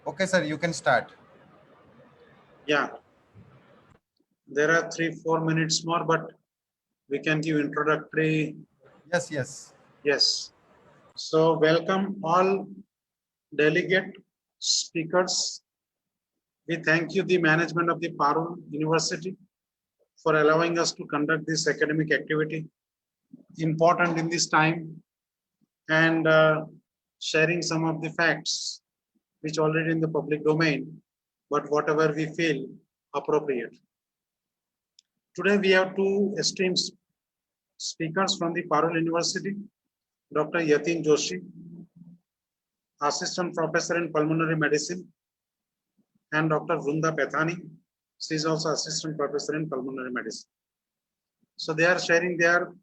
Okay, sir, you can start. Yeah, there are 3-4 minutes more, but we can give introductory. Yes, yes. Yes. So welcome all delegate speakers. We thank you, the management of the Parul University, for allowing us to conduct this academic activity, important in this time, and sharing some of the facts which already in the public domain, but whatever we feel appropriate. Today we have two esteemed speakers from the Parul University, Dr. Yatin Joshi, Assistant Professor in Pulmonary Medicine, and Dr. Vrunda Pethani. She is also Assistant Professor in Pulmonary Medicine. So they are sharing their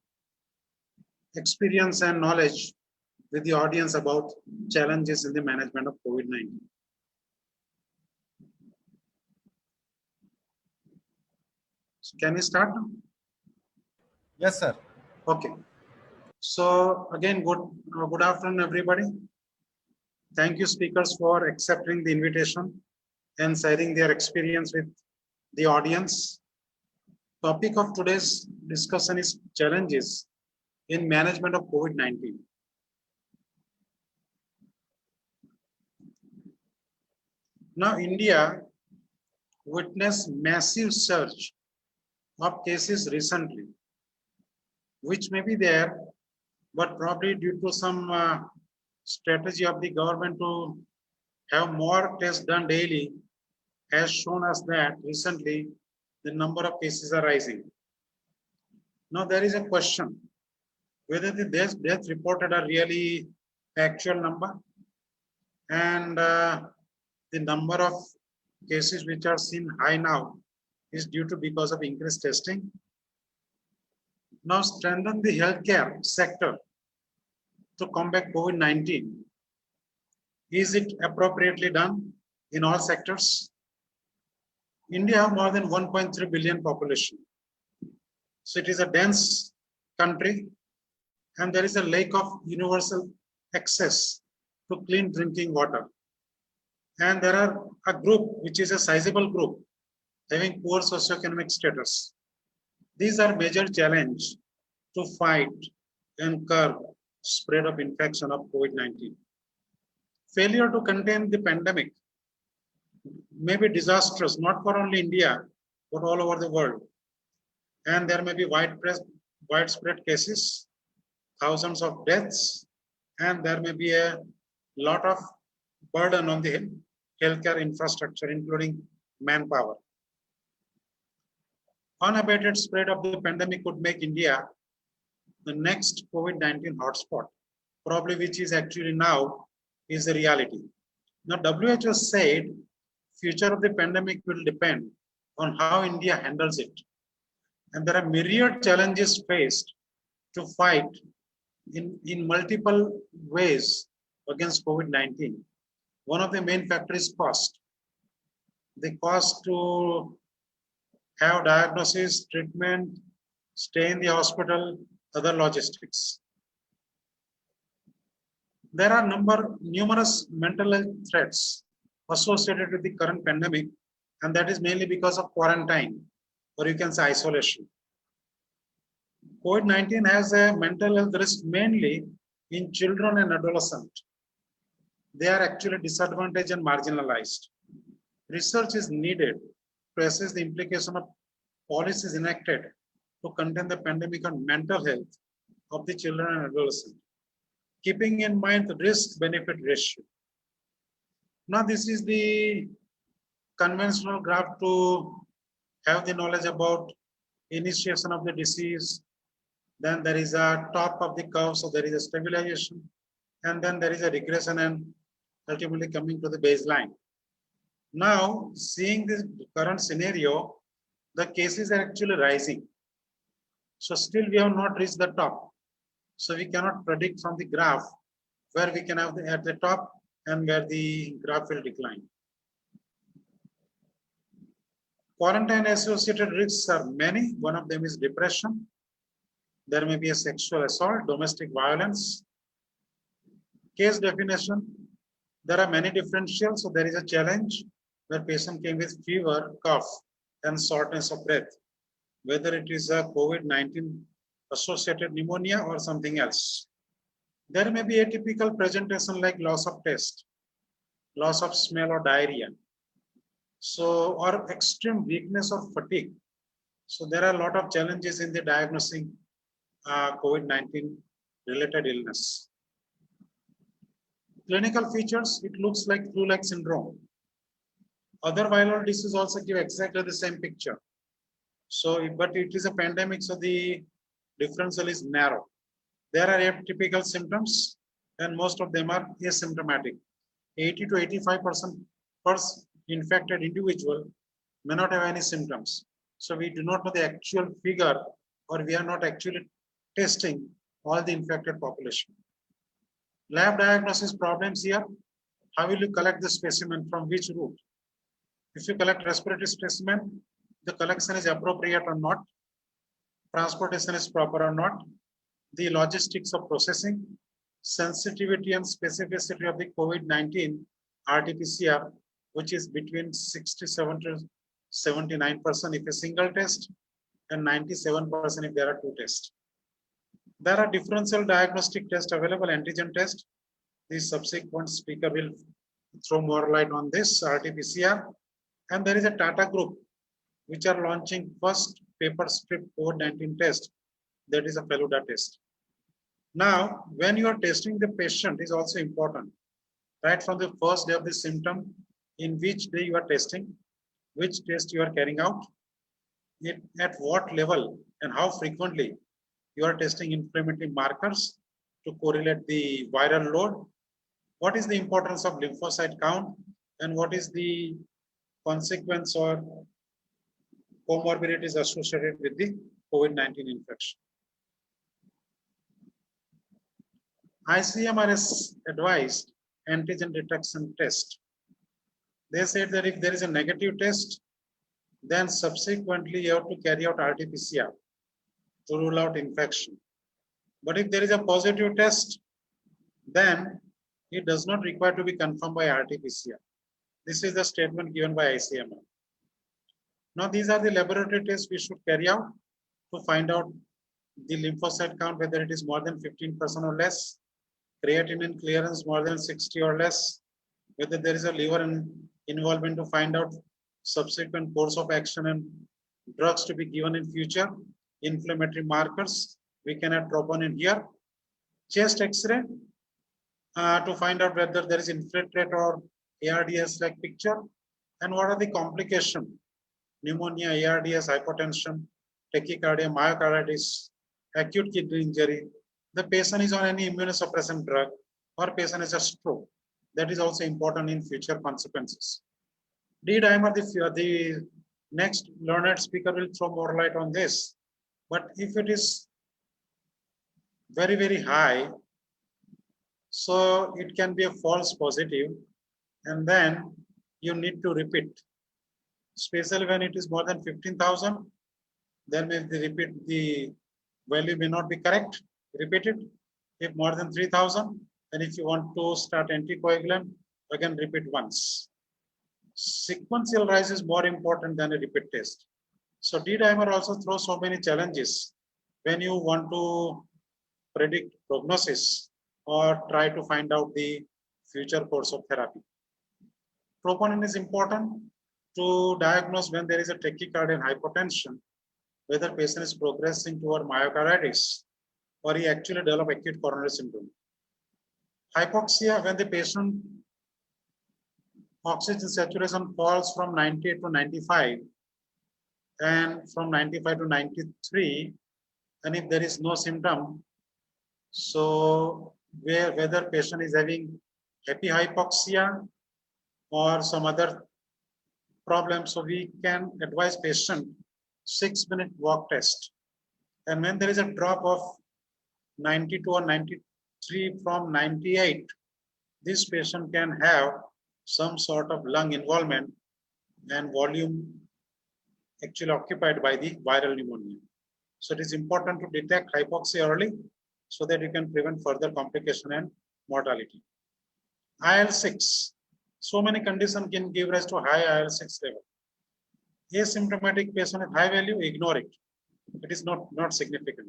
experience and knowledge with the audience about challenges in the management of COVID-19. So can we start now? Yes, sir. Okay. So again, good afternoon, everybody. Thank you, speakers, for accepting the invitation and sharing their experience with the audience. Topic of today's discussion is challenges in management of COVID-19. Now, India witnessed massive surge of cases recently, which may be there, but probably due to some strategy of the government to have more tests done daily has shown us that recently the number of cases are rising. Now there is a question whether the death reported are really actual number, and the number of cases which are seen high now is due to because of increased testing. Now strengthen the healthcare sector to combat COVID-19. Is it appropriately done in all sectors? India has more than 1.3 billion population. So it is a dense country, and there is a lack of universal access to clean drinking water. And there are a group which is a sizable group having poor socioeconomic status. These are major challenge to fight and curb spread of infection of COVID-19. Failure to contain the pandemic may be disastrous, not for only India, but all over the world. And there may be widespread cases, thousands of deaths, and there may be a lot of burden on the healthcare infrastructure, including manpower. Unabated spread of the pandemic could make India the next COVID-19 hotspot, probably which is actually now is the reality. Now, WHO said future of the pandemic will depend on how India handles it. And there are myriad challenges faced to fight in multiple ways against COVID-19. One of the main factors is cost. The cost to have diagnosis, treatment, stay in the hospital, other logistics. There are numerous mental health threats associated with the current pandemic, and that is mainly because of quarantine, or you can say isolation. COVID-19 has a mental health risk mainly in children and adolescents. They are actually disadvantaged and marginalized. Research is needed to assess the implication of policies enacted to contain the pandemic on mental health of the children and adolescents, keeping in mind the risk-benefit ratio. Now, this is the conventional graph to have the knowledge about initiation of the disease. Then there is a top of the curve, so there is a stabilization, and then there is a regression and ultimately coming to the baseline. Now, seeing this current scenario, the cases are actually rising. So still we have not reached the top. So we cannot predict from the graph where we can have at the top and where the graph will decline. Quarantine associated risks are many. One of them is depression. There may be a sexual assault, domestic violence. Case definition. There are many differentials, so there is a challenge where patient came with fever, cough, and shortness of breath, whether it is a COVID-19 associated pneumonia or something else. There may be atypical presentation like loss of taste, loss of smell or diarrhea. So, or extreme weakness or fatigue. So there are a lot of challenges in the diagnosing COVID-19 related illness. Clinical features, it looks like flu-like syndrome. Other viral diseases also give exactly the same picture. So, but it is a pandemic, so the differential is narrow. There are atypical symptoms, and most of them are asymptomatic. 80 to 85% per infected individual may not have any symptoms. So we do not know the actual figure, or we are not actually testing all the infected population. Lab diagnosis problems here. How will you collect the specimen from which route? If you collect respiratory specimen, the collection is appropriate or not, transportation is proper or not, the logistics of processing, sensitivity and specificity of the COVID-19 RT-PCR, which is between 67 to 79% if a single test and 97% if there are two tests. There are differential diagnostic tests available, antigen test. The subsequent speaker will throw more light on this RT-PCR. And there is a Tata group which are launching first paper strip COVID-19 test, that is a Feluda test. Now, when you are testing the patient is also important, right from the first day of the symptom, in which day you are testing, which test you are carrying out, at what level and how frequently you are testing inflammatory markers to correlate the viral load, what is the importance of lymphocyte count, and what is the consequence or comorbidities associated with the COVID-19 infection. ICMR has advised antigen detection test. They said that if there is a negative test, then subsequently you have to carry out RT-PCR to rule out infection. But if there is a positive test, then it does not require to be confirmed by RT-PCR. This is the statement given by ICMR. Now, these are the laboratory tests we should carry out to find out the lymphocyte count, whether it is more than 15% or less, creatinine clearance more than 60 or less, whether there is a liver involvement to find out subsequent course of action and drugs to be given in future, inflammatory markers, we can add troponin here, chest X-ray to find out whether there is infiltrate or ARDS like picture, and what are the complications, pneumonia, ARDS, hypotension, tachycardia, myocarditis, acute kidney injury, the patient is on any immunosuppressant drug, or patient is a stroke. That is also important in future consequences. D-dimer, the next learned speaker will throw more light on this. But if it is very, very high, so it can be a false positive, and then you need to repeat. Especially when it is more than 15,000, then if they repeat, the value may not be correct. Repeat it. If more than 3,000, then if you want to start anticoagulant, again repeat once. Sequential rise is more important than a repeat test. So D-dimer also throws so many challenges when you want to predict prognosis or try to find out the future course of therapy. Troponin is important to diagnose when there is a tachycardia and hypotension, whether patient is progressing toward myocarditis or he actually develop acute coronary syndrome. Hypoxia, when the patient oxygen saturation falls from 98 to 95 and from 95 to 93, and if there is no symptom, so whether patient is having happy hypoxia or some other problem, so we can advise patient 6-minute walk test. And when there is a drop of 92 or 93 from 98, this patient can have some sort of lung involvement and volume actually occupied by the viral pneumonia. So it is important to detect hypoxia early so that you can prevent further complication and mortality. IL-6. So many conditions can give rise to high IL-6 level. Asymptomatic patient at high value, ignore it. It is not significant.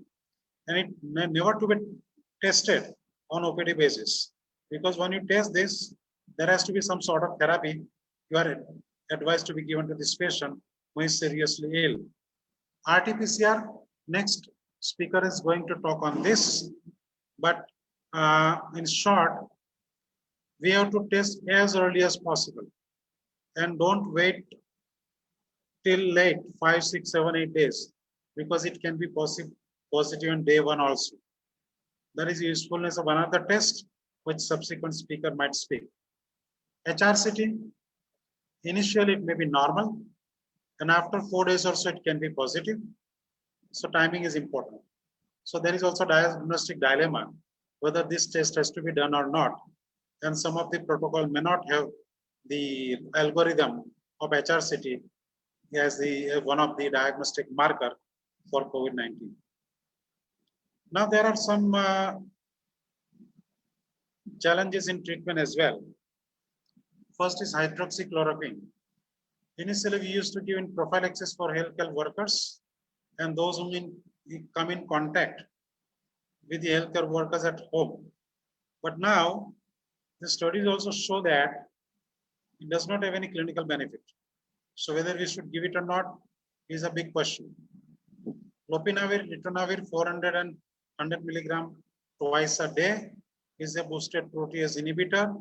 And it may never to be tested on OPD basis. Because when you test this, there has to be some sort of therapy you are advised to be given to this patient who is seriously ill. RT-PCR, next speaker is going to talk on this. But in short, we have to test as early as possible and don't wait till late 5, 6, 7, 8 days because it can be positive on day one also. That is the usefulness of another test which subsequent speaker might speak. HRCT, initially it may be normal and after 4 days or so it can be positive. So timing is important. So there is also diagnostic dilemma whether this test has to be done or not. And some of the protocol may not have the algorithm of HRCT as the one of the diagnostic marker for COVID-19. Now there are some challenges in treatment as well. First is hydroxychloroquine. Initially, we used to give in prophylaxis for healthcare workers and those who come in contact with the healthcare workers at home. But now, the studies also show that it does not have any clinical benefit. So whether we should give it or not is a big question. Lopinavir, ritonavir, 400 and 100 milligram twice a day is a boosted protease inhibitor,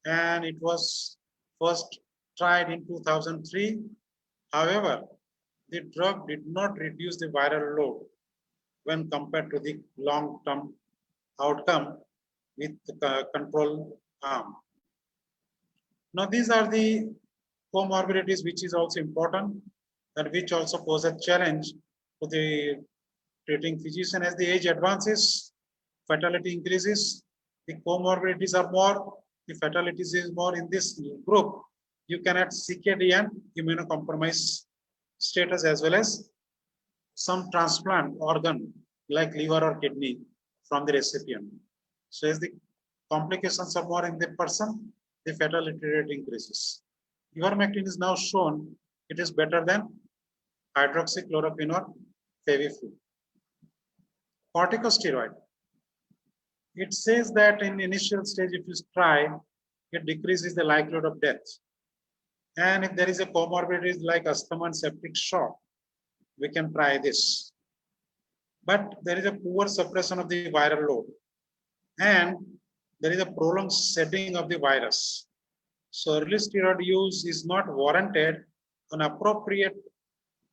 and it was first tried in 2003. However, the drug did not reduce the viral load when compared to the long-term outcome with the control arm. Now, these are the comorbidities which is also important and which also pose a challenge to the treating physician. As the age advances, fatality increases, the comorbidities are more, the fatalities is more in this group. You can add CKD and immunocompromised status as well as some transplant organ like liver or kidney from the recipient. So as the complications are more in the person, the fatality rate increases. Ivermectin is now shown it is better than hydroxychloroquine or Feviflu. Corticosteroid. It says that in initial stage, if you try, it decreases the likelihood of death. And if there is a comorbidity like asthma and septic shock, we can try this. But there is a poor suppression of the viral load. And there is a prolonged shedding of the virus. So early steroid use is not warranted. An appropriate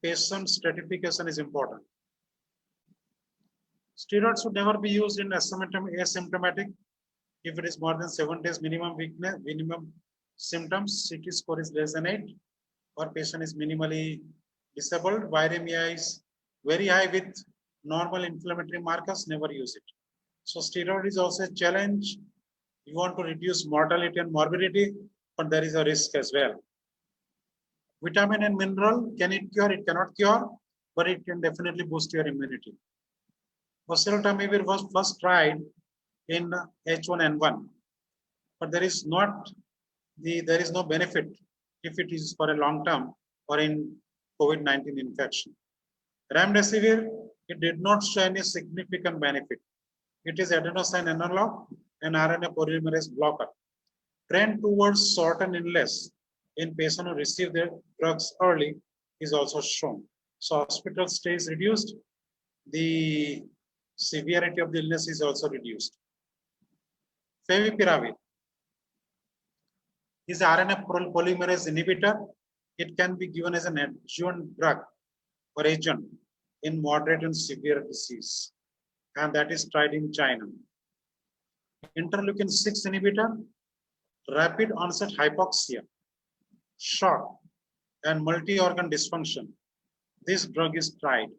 patient stratification is important. Steroids should never be used in asymptomatic. If it is more than 7 days minimum weakness, minimum symptoms, CT score is less than 8, or patient is minimally disabled, viremia is very high with normal inflammatory markers, never use it. So steroid is also a challenge. You want to reduce mortality and morbidity, but there is a risk as well. Vitamin and mineral, can it cure? It cannot cure, but it can definitely boost your immunity. Oseltamivir was first tried in H1N1, but there is no benefit if it is for a long term or in COVID-19 infection. Remdesivir, it did not show any significant benefit. It is adenosine analog and RNA polymerase blocker. Trend towards shorten illness in patients who receive their drugs early is also shown. So hospital stay is reduced. The severity of the illness is also reduced. Favipiravir is RNA polymerase inhibitor. It can be given as an adjuvant drug or agent in moderate and severe disease, and that is tried in China. Interleukin 6 inhibitor, rapid onset hypoxia, shock, and multi-organ dysfunction. This drug is tried.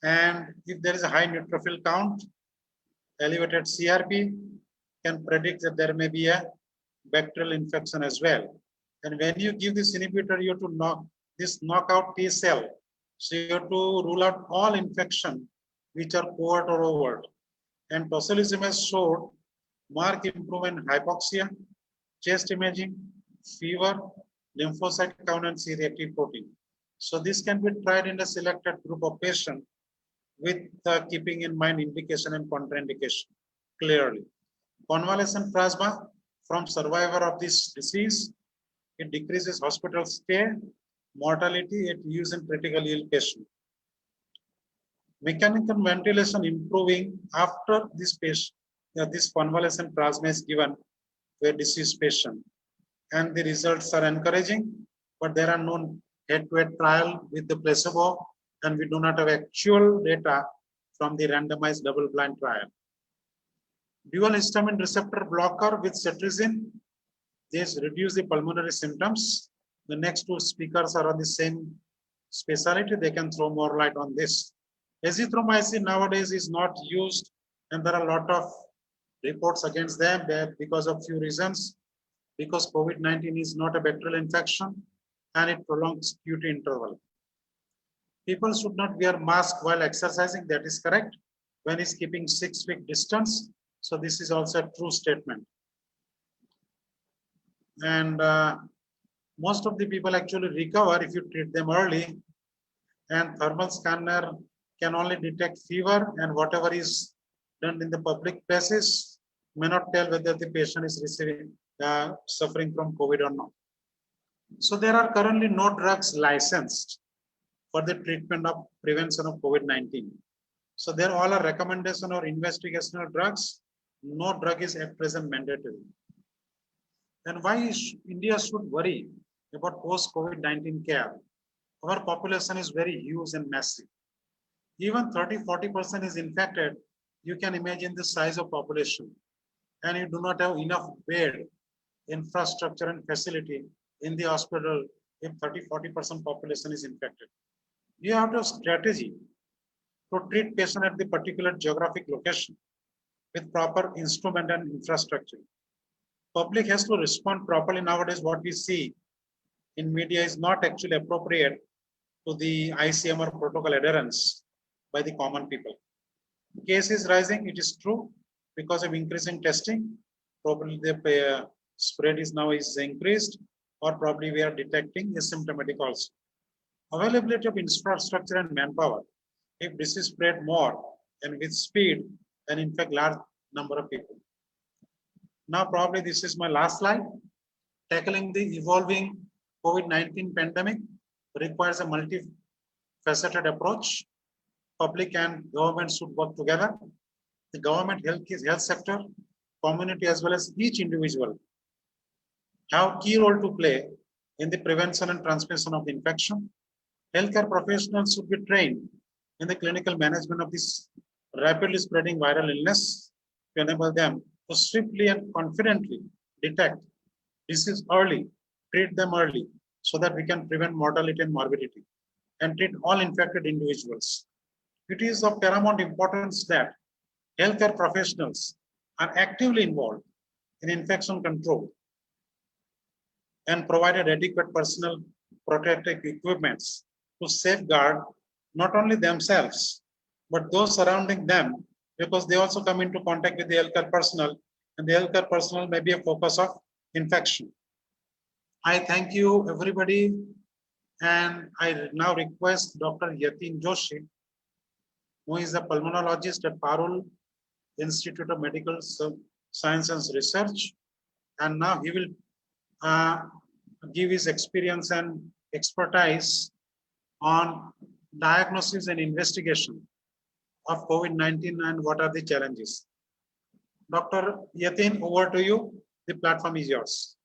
And if there is a high neutrophil count, elevated CRP, can predict that there may be a bacterial infection as well. And when you give this inhibitor, you have to knock out T cell. So you have to rule out all infection which are covert or overt. And tocilizumab showed marked improvement in hypoxia, chest imaging, fever, lymphocyte count, and C-reactive protein. So this can be tried in a selected group of patients with keeping in mind indication and contraindication clearly. Convalescent plasma from survivor of this disease, it decreases hospital stay, mortality at use in critically ill patient. Mechanical ventilation improving after this patient, this convalescent plasma is given to a deceased patient, and the results are encouraging, but there are no head-to-head trial with the placebo, and we do not have actual data from the randomized double-blind trial. Dual histamine receptor blocker with cetirizine, this reduce the pulmonary symptoms. The next two speakers are on the same specialty. They can throw more light on this. Azithromycin nowadays is not used, and there are a lot of reports against them because of few reasons. Because COVID-19 is not a bacterial infection and it prolongs QT interval. People should not wear mask while exercising. That is correct. When he's keeping 6 feet distance. So this is also a true statement. And most of the people actually recover if you treat them early. And thermal scanner can only detect fever, and whatever is done in the public places may not tell whether the patient is receiving suffering from COVID or not. So there are currently no drugs licensed for the treatment of prevention of COVID-19. So there all are recommendation or investigational drugs. No drug is at present mandatory. And why India should worry about post-COVID-19 care? Our population is very huge and massive. Even 30–40% is infected. You can imagine the size of population, and you do not have enough bed, infrastructure, and facility in the hospital if 30–40% population is infected. You have to have strategy to treat patient at the particular geographic location with proper instrument and infrastructure. Public has to respond properly. Nowadays, what we see in media is not actually appropriate to the ICMR protocol adherence by the common people. Case is rising, it is true, because of increasing testing. Probably the spread is now increased, or probably we are detecting asymptomatic also. Availability of infrastructure and manpower. If this is spread more and with speed, and in fact large number of people. Now probably this is my last slide. Tackling the evolving COVID-19 pandemic requires a multifaceted approach. Public and government should work together. The government, health sector, community, as well as each individual have key role to play in the prevention and transmission of the infection. Healthcare professionals should be trained in the clinical management of this rapidly spreading viral illness to enable them to swiftly and confidently detect disease early, treat them early, so that we can prevent mortality and morbidity and treat all infected individuals. It is of paramount importance that healthcare professionals are actively involved in infection control and provided adequate personal protective equipments to safeguard not only themselves, but those surrounding them, because they also come into contact with the healthcare personnel, and the healthcare personnel may be a focus of infection. I thank you, everybody, and I now request Dr. Yatin Joshi, who is a pulmonologist at Parul Institute of Medical Science and Research, and now he will give his experience and expertise on diagnosis and investigation of COVID-19 and what are the challenges. Dr. Yatin, over to you. The platform is yours.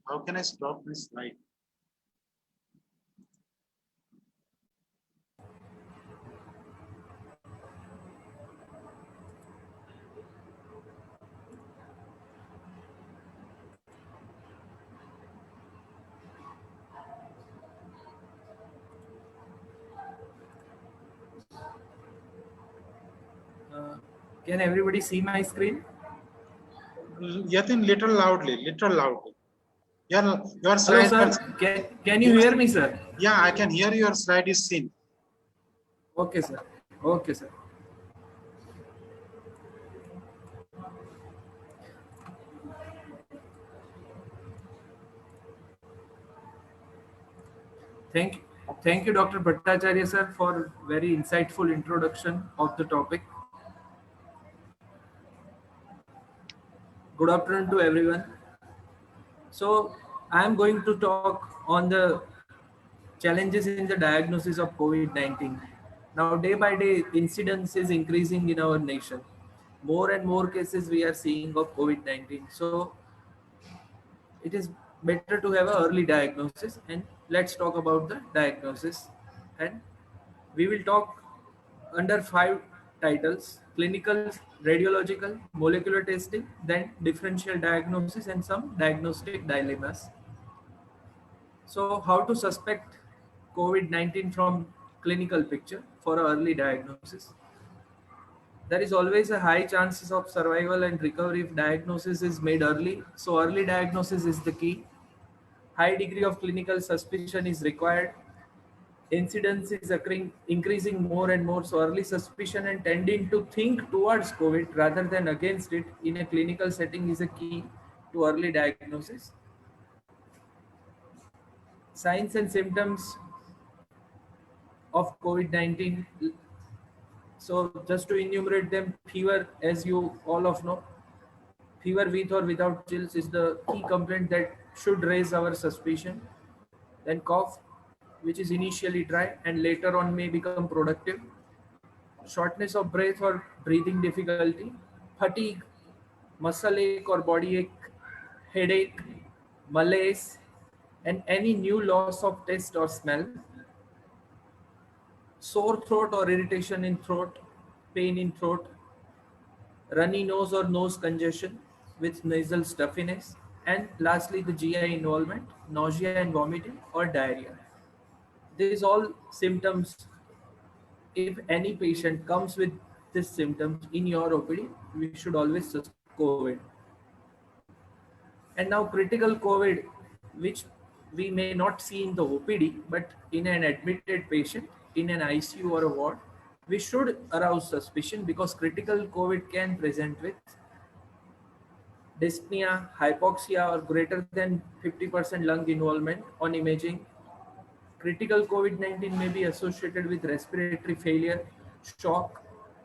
How can I stop this slide? Can everybody see my screen? Yatin, little loudly. Your slide. Hello, sir. Can you hear me, sir? Yeah, I can hear your slide is seen. Okay, sir. Okay, sir. Thank, thank you, Dr. Bhattacharya, sir, for very insightful introduction of the topic. Good afternoon to everyone. So, I am going to talk on the challenges in the diagnosis of COVID-19. Now, day by day, incidence is increasing in our nation. More and more cases we are seeing of COVID-19. So, it is better to have an early diagnosis. And let's talk about the diagnosis. And we will talk under five titles: clinical, radiological, molecular testing, then differential diagnosis, and some diagnostic dilemmas. So, how to suspect COVID 19 from clinical picture for early diagnosis? There is always a high chances of survival and recovery if diagnosis is made early. So, early diagnosis is the key. High degree of clinical suspicion is required. Incidence is occurring, increasing more and more. So, early suspicion and tending to think towards COVID rather than against it in a clinical setting is a key to early diagnosis. Signs and symptoms of COVID 19. So just to enumerate them, fever, as you all of know, fever with or without chills is the key complaint that should raise our suspicion. Then cough, which is initially dry and later on may become productive. Shortness of breath or breathing difficulty. Fatigue, muscle ache or body ache, headache, malaise, and any new loss of taste or smell. Sore throat or irritation in throat, pain in throat, runny nose or nose congestion with nasal stuffiness, and lastly the GI involvement, nausea and vomiting or diarrhea. These all symptoms, if any patient comes with these symptoms in your OPD, we should always suspect COVID. And now critical COVID, which we may not see in the OPD, but in an admitted patient in an ICU or a ward, we should arouse suspicion because critical COVID can present with dyspnea, hypoxia, or greater than 50% lung involvement on imaging. Critical COVID 19 may be associated with respiratory failure, shock,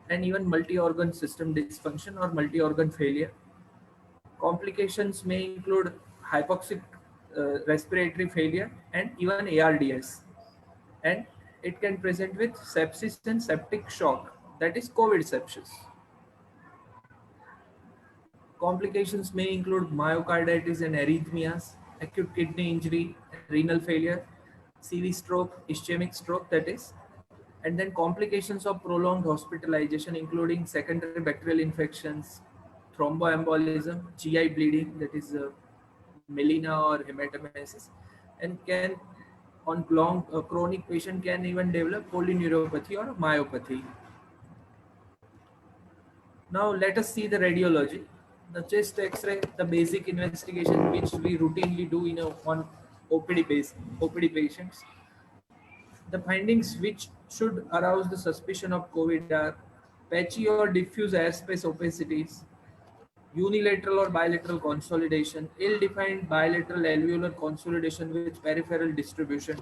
and even multi organ system dysfunction or multi organ failure. Complications may include hypoxic respiratory failure and even ARDS. And it can present with sepsis and septic shock, that is COVID sepsis. Complications may include myocarditis and arrhythmias, acute kidney injury, renal failure, CV stroke, ischemic stroke, that is, and then complications of prolonged hospitalization, including secondary bacterial infections, thromboembolism, GI bleeding, that is melena or hematemesis, and can on long chronic patient can even develop polyneuropathy or myopathy. Now let us see the radiology. The chest X-ray, the basic investigation which we routinely do in on OPD patients. The findings which should arouse the suspicion of COVID are patchy or diffuse airspace opacities, unilateral or bilateral consolidation, ill-defined bilateral alveolar consolidation with peripheral distribution,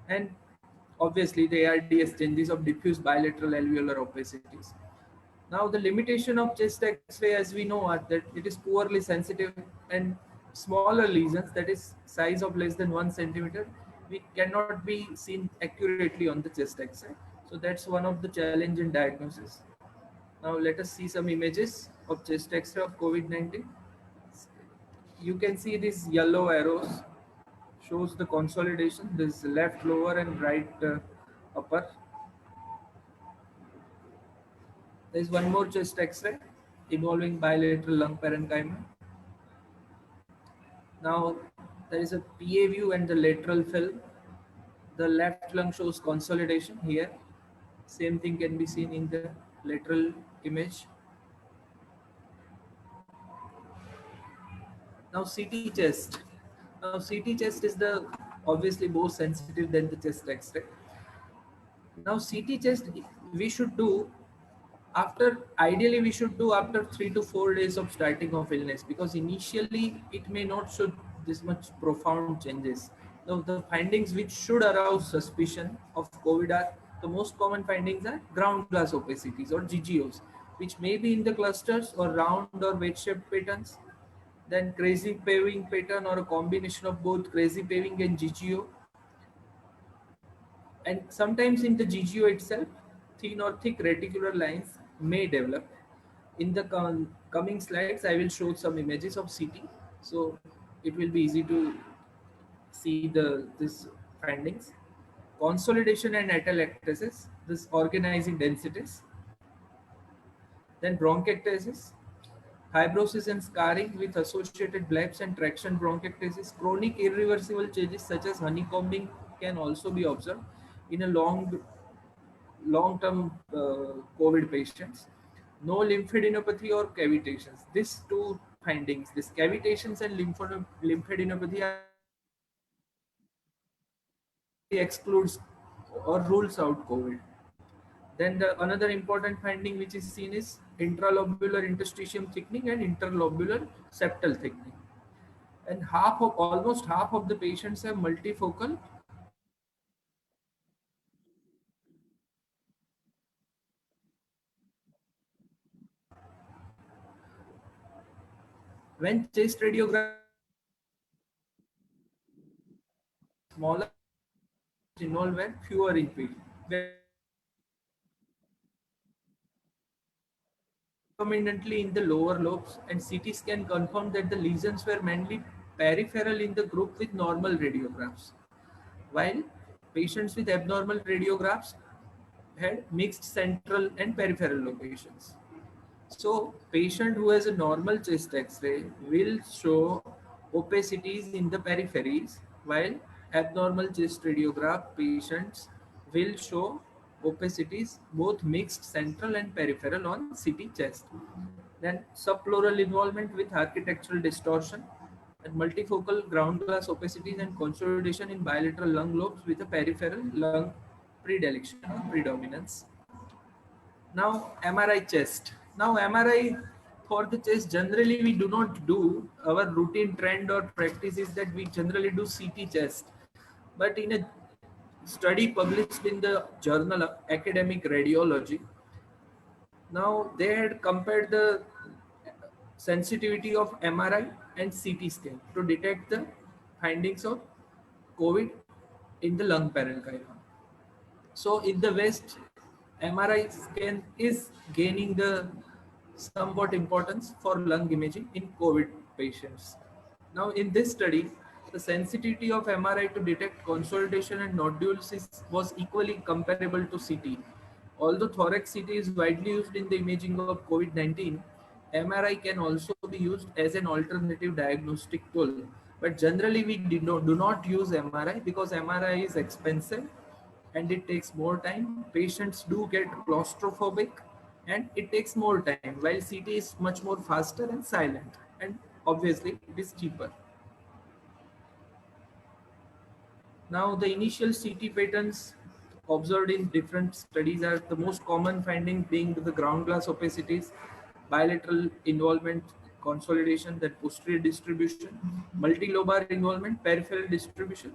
and obviously the ARDS changes of diffuse bilateral alveolar opacities. Now, the limitation of chest X-ray, as we know, are that it is poorly sensitive and smaller lesions, that is size of less than 1 centimeter, we cannot be seen accurately on the chest X-ray. So that's one of the challenge in diagnosis. Now let us see some images of chest X-ray of COVID-19. You can see these yellow arrows shows the consolidation. This left lower and right upper. There is one more chest X-ray involving bilateral lung parenchyma. Now there is a PA view and the lateral film. The left lung shows consolidation here. Same thing can be seen in the lateral image. Now CT chest. Now CT chest is the obviously more sensitive than the chest X-ray. Now CT chest, we should do after, ideally we should do after 3 to 4 days of starting of illness, because initially it may not show this much profound changes. Now the findings which should arouse suspicion of COVID are, the most common findings are ground glass opacities or GGOs, which may be in the clusters or round or wedge shaped patterns. Then crazy paving pattern or a combination of both crazy paving and GGO. And sometimes in the GGO itself, thin or thick reticular lines may develop. In the coming slides, I will show some images of CT, so it will be easy to see this findings. Consolidation and atelectasis, this organizing densities. Then bronchiectasis, fibrosis and scarring with associated blebs and traction bronchiectasis. Chronic irreversible changes such as honeycombing can also be observed in a long-term COVID patients. No lymphadenopathy or cavitations. These two findings, this cavitations and lymphadenopathy, excludes or rules out COVID. Then the another important finding which is seen is intralobular interstitium thickening and interlobular septal thickening. And almost half of the patients have multifocal. When chest radiograph smaller involved and fewer in patient. Predominantly in the lower lobes, and CT scan confirmed that the lesions were mainly peripheral in the group with normal radiographs, while patients with abnormal radiographs had mixed central and peripheral locations. So, patient who has a normal chest X-ray will show opacities in the peripheries, while abnormal chest radiograph patients will show opacities both mixed central and peripheral on CT chest. Then subpleural involvement with architectural distortion and multifocal ground glass opacities and consolidation in bilateral lung lobes with a peripheral lung predilection or predominance. Now MRI chest. Now MRI for the chest, generally we do not do. Our routine trend or practice is that we generally do CT chest. But in a study published in the journal Academic Radiology, now they had compared the sensitivity of MRI and CT scan to detect the findings of COVID in the lung parenchyma. So in the West, MRI scan is gaining the somewhat importance for lung imaging in COVID patients. Now in this study, the sensitivity of MRI to detect consolidation and nodules was equally comparable to CT. Although thorax CT is widely used in the imaging of COVID-19, MRI can also be used as an alternative diagnostic tool. But generally we do not use MRI because MRI is expensive and it takes more time. Patients do get claustrophobic and it takes more time, while CT is much more faster and silent, and obviously it is cheaper. Now the initial CT patterns observed in different studies are the most common finding being the ground glass opacities, bilateral involvement, consolidation, that posterior distribution, multilobar involvement, peripheral distribution,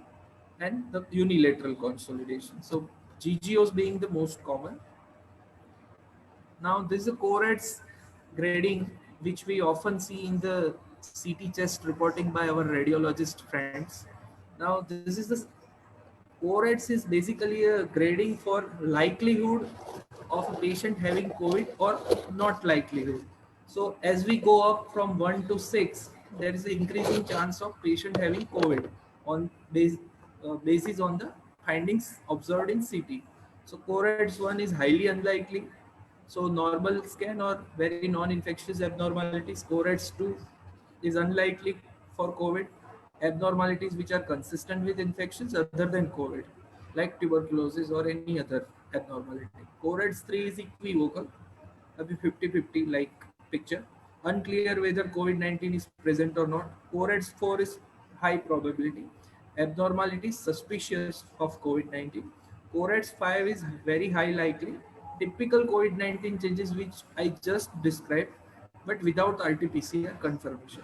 and the unilateral consolidation. So GGOs being the most common. Now this is a CORADS grading which we often see in the CT chest reporting by our radiologist friends. Now this is the CORADS is basically a grading for likelihood of a patient having COVID or not likelihood. So as we go up from 1 to 6, there is an increasing chance of patient having COVID on basis on the findings observed in CT. So CORADS 1 is highly unlikely. So normal scan or very non-infectious abnormalities, CORADS 2 is unlikely for COVID. Abnormalities which are consistent with infections other than COVID, like tuberculosis or any other abnormality. CORADS 3 is equivocal, a 50-50 like picture. Unclear whether COVID-19 is present or not. CORADS 4 is high probability. Abnormalities suspicious of COVID-19. CORADS 5 is very high likely. typical COVID-19 changes which I just described, but without RT-PCR confirmation.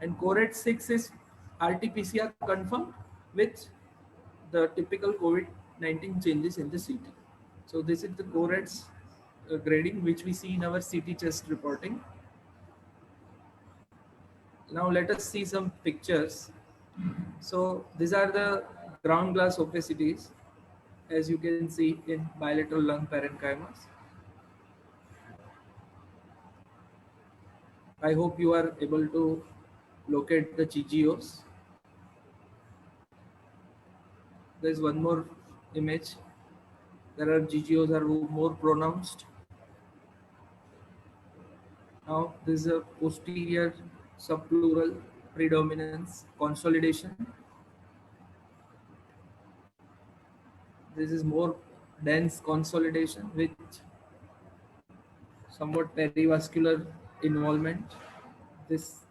And cohort 6 is RT-PCR confirmed with the typical COVID-19 changes in the CT. So this is the cohorts grading which we see in our CT chest reporting. Now let us see some pictures. So these are the ground glass opacities, as you can see in bilateral lung parenchymas. I hope you are able to locate the GGOs. There is one more image. There are GGOs are more pronounced. Now this is a posterior subpleural predominance consolidation. This is more dense consolidation with somewhat perivascular involvement. This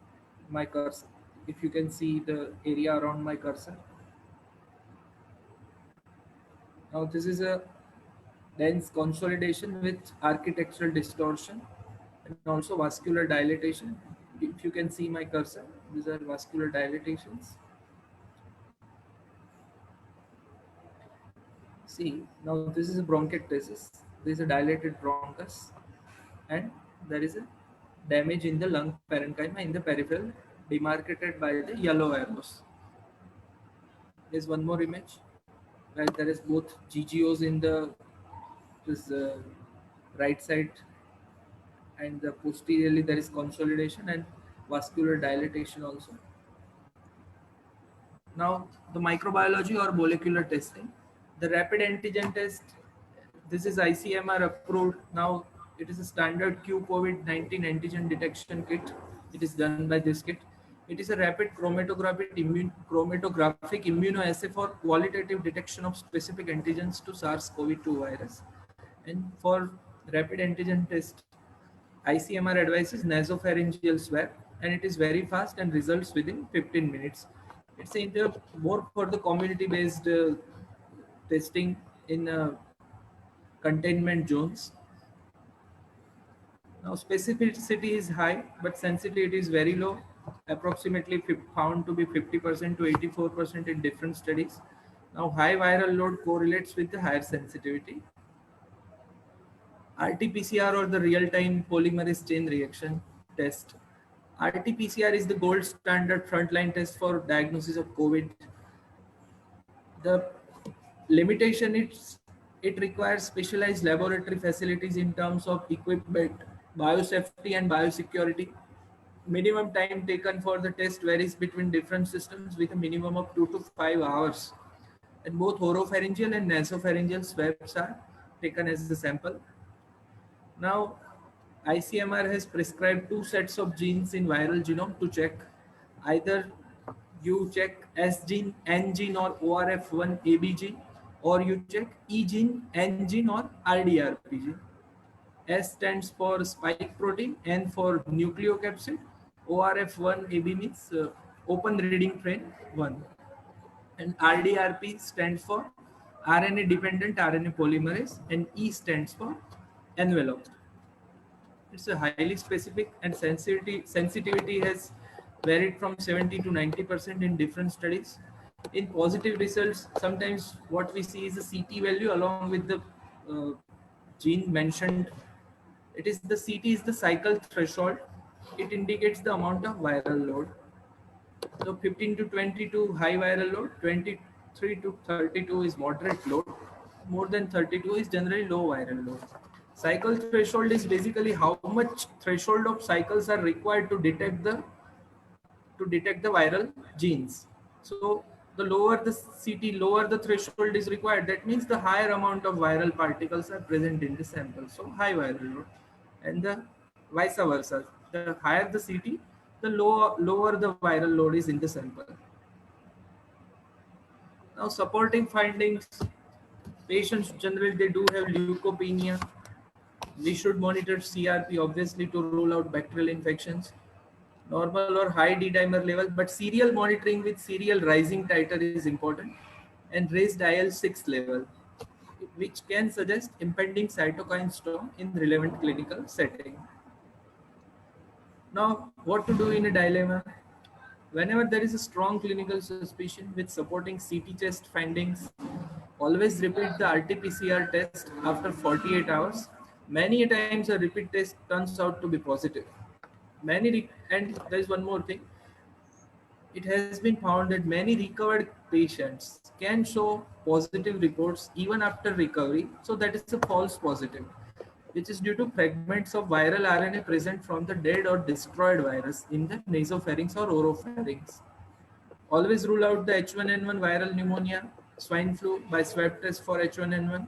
my cursor. If you can see the area around my cursor. Now this is a dense consolidation with architectural distortion and also vascular dilatation. If you can see my cursor, these are vascular dilatations. See, now this is a bronchiectasis. This is a dilated bronchus, and there is a damage in the lung parenchyma in the peripheral, demarcated by the yellow arrows. There's one more image where there is both GGOs in the right side, and the posteriorly there is consolidation and vascular dilatation also. Now the microbiology or molecular testing, the rapid antigen test. This is ICMR approved. Now it is a standard Q COVID-19 antigen detection kit. It is done by this kit. It is a rapid chromatographic immunoassay for qualitative detection of specific antigens to SARS-CoV-2 virus. And for rapid antigen test, ICMR advises nasopharyngeal swab, and it is very fast and results within 15 minutes. It's more for the community-based testing in containment zones. Now specificity is high, but sensitivity is very low, approximately found to be 50% to 84% in different studies. Now high viral load correlates with the higher sensitivity. RT-PCR or the real-time polymerase chain reaction test. RT-PCR is the gold standard frontline test for diagnosis of COVID. The limitation is it requires specialized laboratory facilities in terms of equipment, biosafety and biosecurity. Minimum time taken for the test varies between different systems with a minimum of 2 to 5 hours. And both oropharyngeal and nasopharyngeal swabs are taken as the sample. Now, ICMR has prescribed 2 sets of genes in viral genome to check. Either you check S gene, N gene or ORF1 AB gene, or you check E gene, N gene or RDRP gene. S stands for spike protein, N for nucleocapsid, ORF1 AB means open reading frame 1, and RDRP stands for RNA dependent RNA polymerase, and E stands for envelope. It's a highly specific, and sensitivity has varied from 70 to 90% in different studies. In positive results, sometimes what we see is a CT value along with the gene mentioned. It is the CT is the cycle threshold. It indicates the amount of viral load. So 15 to 22 high viral load, 23 to 32 is moderate load, more than 32 is generally low viral load. Cycle threshold is basically how much threshold of cycles are required to detect the viral genes. So the lower the CT, lower the threshold is required. That means the higher amount of viral particles are present in the sample. So high viral load, and the vice versa. The higher the CT, the lower the viral load is in the sample. Now supporting findings, patients generally they do have leukopenia. We should monitor CRP obviously to rule out bacterial infections. Normal or high D-dimer level, but serial monitoring with serial rising titer is important, and raised IL-6 level. which can suggest impending cytokine storm in relevant clinical setting. Now, what to do in a dilemma? Whenever there is a strong clinical suspicion with supporting CT chest findings, always repeat the RT-PCR test after 48 hours. Many times a repeat test turns out to be positive. And there is one more thing. It has been found that many recovered patients can show positive reports even after recovery. So that is a false positive, which is due to fragments of viral RNA present from the dead or destroyed virus in the nasopharynx or oropharynx. Always rule out the H1N1 viral pneumonia, swine flu by swab test for H1N1.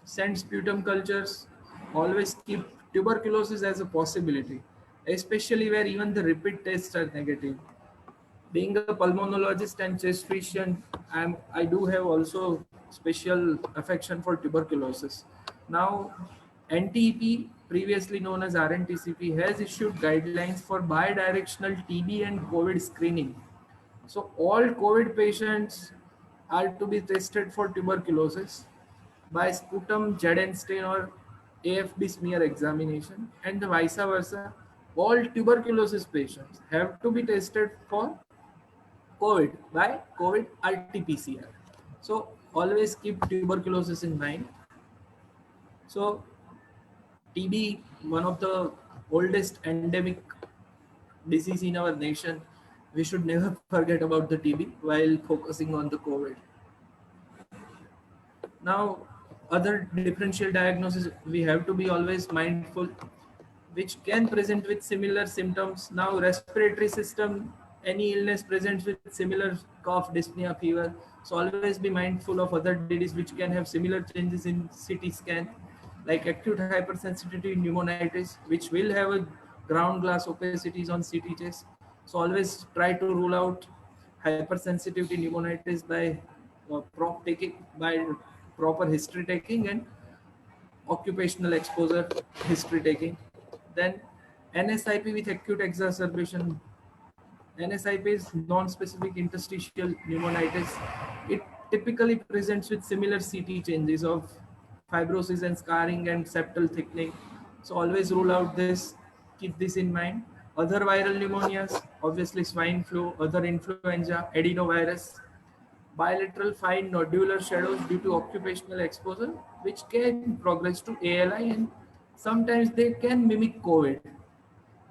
Send sputum cultures. Always keep tuberculosis as a possibility, especially where even the repeat tests are negative. Being a pulmonologist and chest physician, I do have also special affection for tuberculosis. Now, NTP, previously known as RNTCP, has issued guidelines for bidirectional TB and COVID screening. So all COVID patients are to be tested for tuberculosis by sputum ZN stain or AFB smear examination, and the vice versa. All tuberculosis patients have to be tested for COVID by COVID RT-PCR. So always keep tuberculosis in mind. So TB, one of the oldest endemic disease in our nation, we should never forget about the TB while focusing on the COVID. Now, other differential diagnosis, we have to be always mindful, which can present with similar symptoms. Now, respiratory system, any illness presents with similar cough, dyspnea, fever. So always be mindful of other diseases which can have similar changes in CT scan, like acute hypersensitivity pneumonitis, which will have a ground glass opacities on CT chest. So always try to rule out hypersensitivity pneumonitis by by proper history taking and occupational exposure history taking. Then NSIP with acute exacerbation. NSIP is non-specific interstitial pneumonitis. It typically presents with similar CT changes of fibrosis and scarring and septal thickening. So always rule out this, keep this in mind. Other viral pneumonias, obviously swine flu, other influenza, adenovirus, bilateral fine nodular shadows due to occupational exposure, which can progress to ALI and sometimes they can mimic COVID.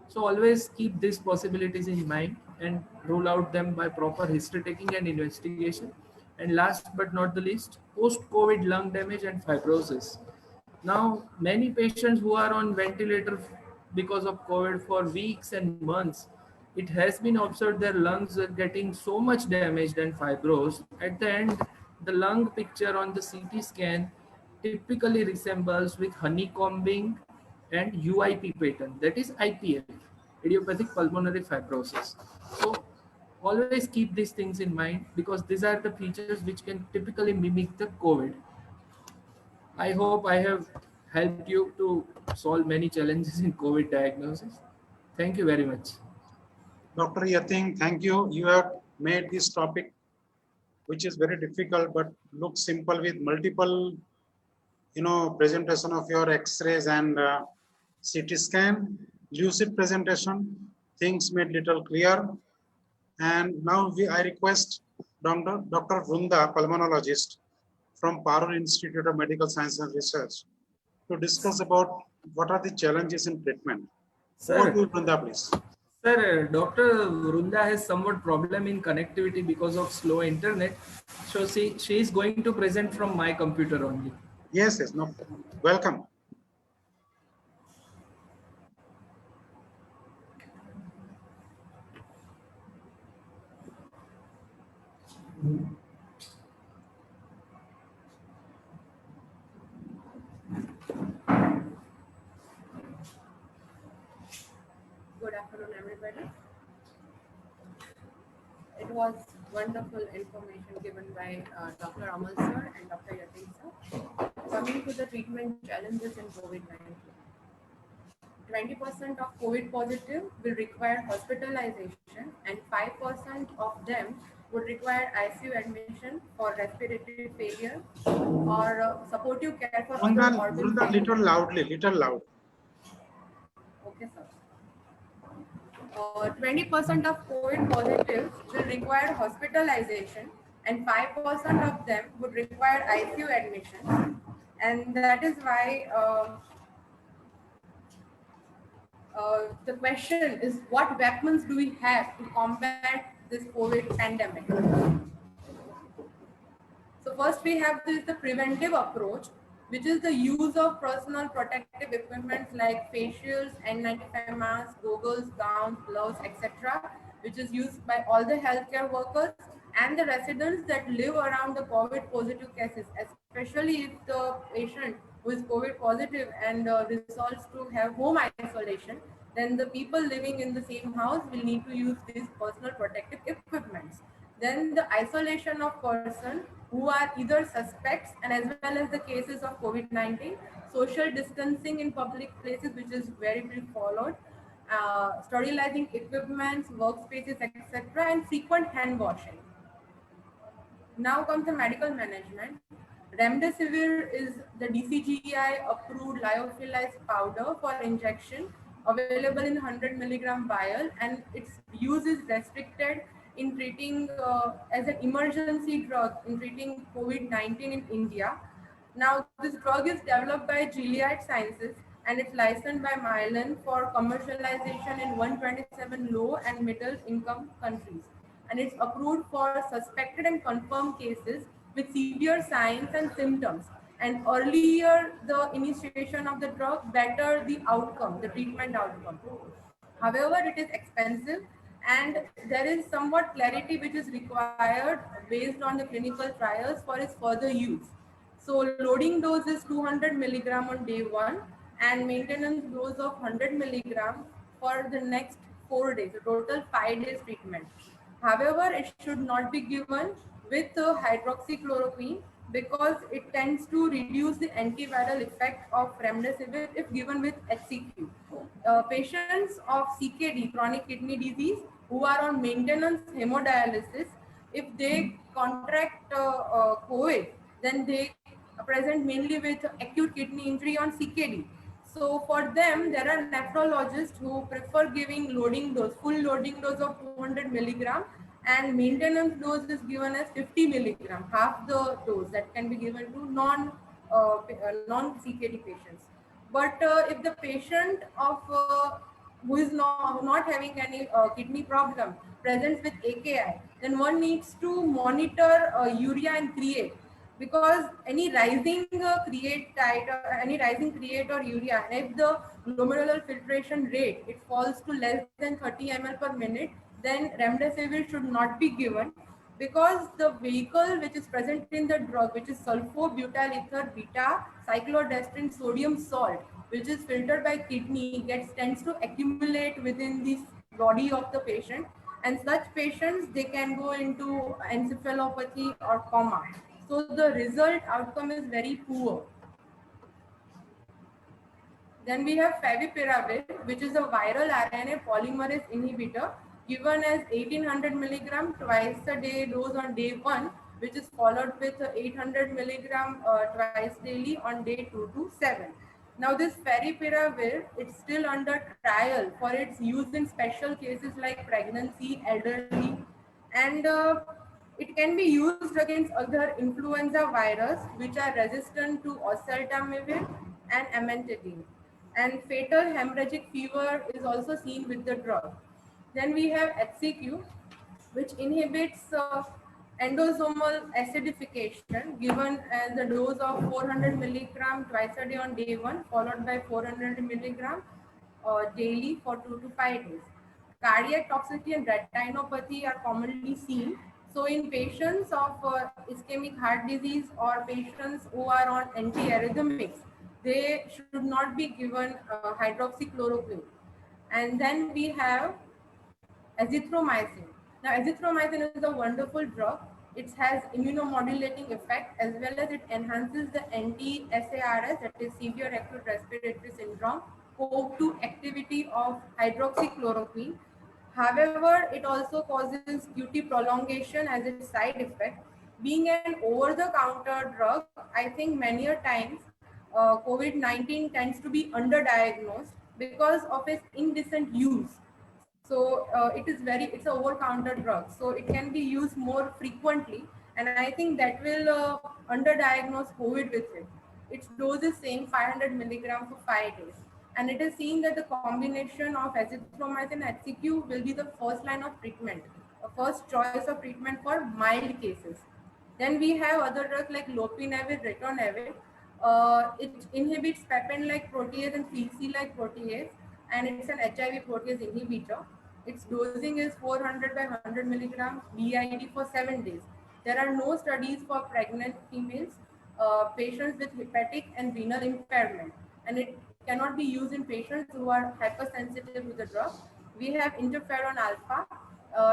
So always keep these possibilities in mind and rule out them by proper history taking and investigation. And last but not the least, post-COVID lung damage and fibrosis. Now, many patients who are on ventilator because of COVID for weeks and months, it has been observed their lungs are getting so much damaged and fibrosed. At the end, the lung picture on the CT scan typically resembles with honeycombing and UIP pattern, that is IPF, idiopathic pulmonary fibrosis. So always keep these things in mind because these are the features which can typically mimic the COVID. I hope I have helped you to solve many challenges in COVID diagnosis. Thank you very much. Dr. Yating, thank you. You have made this topic, which is very difficult, but looks simple with multiple, presentation of your X-rays and CT scan, lucid presentation, things made little clear. And now I request Dr. Vrunda, pulmonologist from Parur Institute of Medical Science and Research, to discuss about what are the challenges in treatment. Over to Vrunda, please. Sir, Dr. Vrunda has somewhat problem in connectivity because of slow internet. So she is going to present from my computer only. Yes, no. Welcome. Good afternoon, everybody. It was wonderful information given by Dr. Amal sir and Dr. Yatin sir. Coming to the treatment challenges in COVID-19. 20% of COVID positive will require hospitalization and 5% of them would require ICU admission for respiratory failure or supportive care for other organ Vrunda, failure. little loud. Okay, sir. 20% of COVID positives will require hospitalization, and 5% of them would require ICU admission. And that is why the question is, what weapons do we have to combat this COVID pandemic? So first we have the preventive approach, which is the use of personal protective equipment like facials, N95 masks, goggles, gowns, gloves, etc., which is used by all the healthcare workers and the residents that live around the COVID positive cases, especially if the patient who is COVID positive and resolves to have home isolation, then the people living in the same house will need to use these personal protective equipments. Then the isolation of person who are either suspects, and as well as the cases of COVID-19, social distancing in public places, which is very followed, sterilizing equipments, workspaces, etc., and frequent hand washing. Now comes the medical management. Remdesivir is the DCGI approved lyophilized powder for injection, available in 100 milligram vial, and its use is restricted in treating as an emergency drug in treating COVID-19 in India. Now, this drug is developed by Gilead Sciences and it's licensed by Mylan for commercialization in 127 low and middle income countries. And it's approved for suspected and confirmed cases with severe signs and symptoms. And earlier the initiation of the drug, better the outcome, the treatment outcome. However, it is expensive and there is somewhat clarity which is required based on the clinical trials for its further use. So loading dose is 200 milligram on day 1 and maintenance dose of 100 milligram for the next 4 days, a total 5 days treatment. However, it should not be given with hydroxychloroquine because it tends to reduce the antiviral effect of remdesivir if given with HCQ. Patients of CKD, chronic kidney disease, who are on maintenance hemodialysis, if they contract COVID, then they present mainly with acute kidney injury on CKD. So for them, there are nephrologists who prefer giving loading dose, full loading dose of 200 milligram, and maintenance dose is given as 50 milligram, half the dose that can be given to non-CKD patients. But if the patient of who is not having any kidney problem presents with AKI, then one needs to monitor urea and create, because any rising create or urea, if the glomerular filtration rate it falls to less than 30 ml per minute, then remdesivir should not be given, because the vehicle which is present in the drug, which is sulfobutyl ether beta cyclodextrin sodium salt, which is filtered by kidney, tends to accumulate within the body of the patient, and such patients they can go into encephalopathy or coma. So the result outcome is very poor. Then we have favipiravir, which is a viral RNA polymerase inhibitor given as 1800 milligram twice a day dose on day 1, which is followed with 800 milligram twice daily on day 2 to 7. Now this favipiravir, it's still under trial for its use in special cases like pregnancy, elderly, and it can be used against other influenza virus which are resistant to oseltamivir and amantadine. And fatal hemorrhagic fever is also seen with the drug. Then we have HCQ, which inhibits endosomal acidification given as a dose of 400 milligram twice a day on day 1, followed by 400 milligram daily for 2 to 5 days. Cardiac toxicity and retinopathy are commonly seen. So in patients of ischemic heart disease or patients who are on antiarrhythmics, they should not be given hydroxychloroquine. And then we have azithromycin. Now, azithromycin is a wonderful drug. It has immunomodulating effect as well as it enhances the anti-SARS, that is severe acute respiratory syndrome, COV2 activity of hydroxychloroquine. However, it also causes QT prolongation as its side effect. Being an over-the-counter drug, I think many a times COVID-19 tends to be underdiagnosed because of its indecent use. So it's an over-counter drug, so it can be used more frequently, and I think that will underdiagnose COVID with it. Its dose is same 500 milligram for 5 days, and it is seen that the combination of azithromycin and HCQ will be the first line of treatment, a first choice of treatment for mild cases. Then we have other drugs like lopinavir, ritonavir. It inhibits papain-like protease and CC-like protease, and it's an HIV protease inhibitor. Its dosing is 400 by 100 milligrams BID for 7 days. There are no studies for pregnant females, patients with hepatic and renal impairment, and it cannot be used in patients who are hypersensitive to the drug. We have interferon alpha.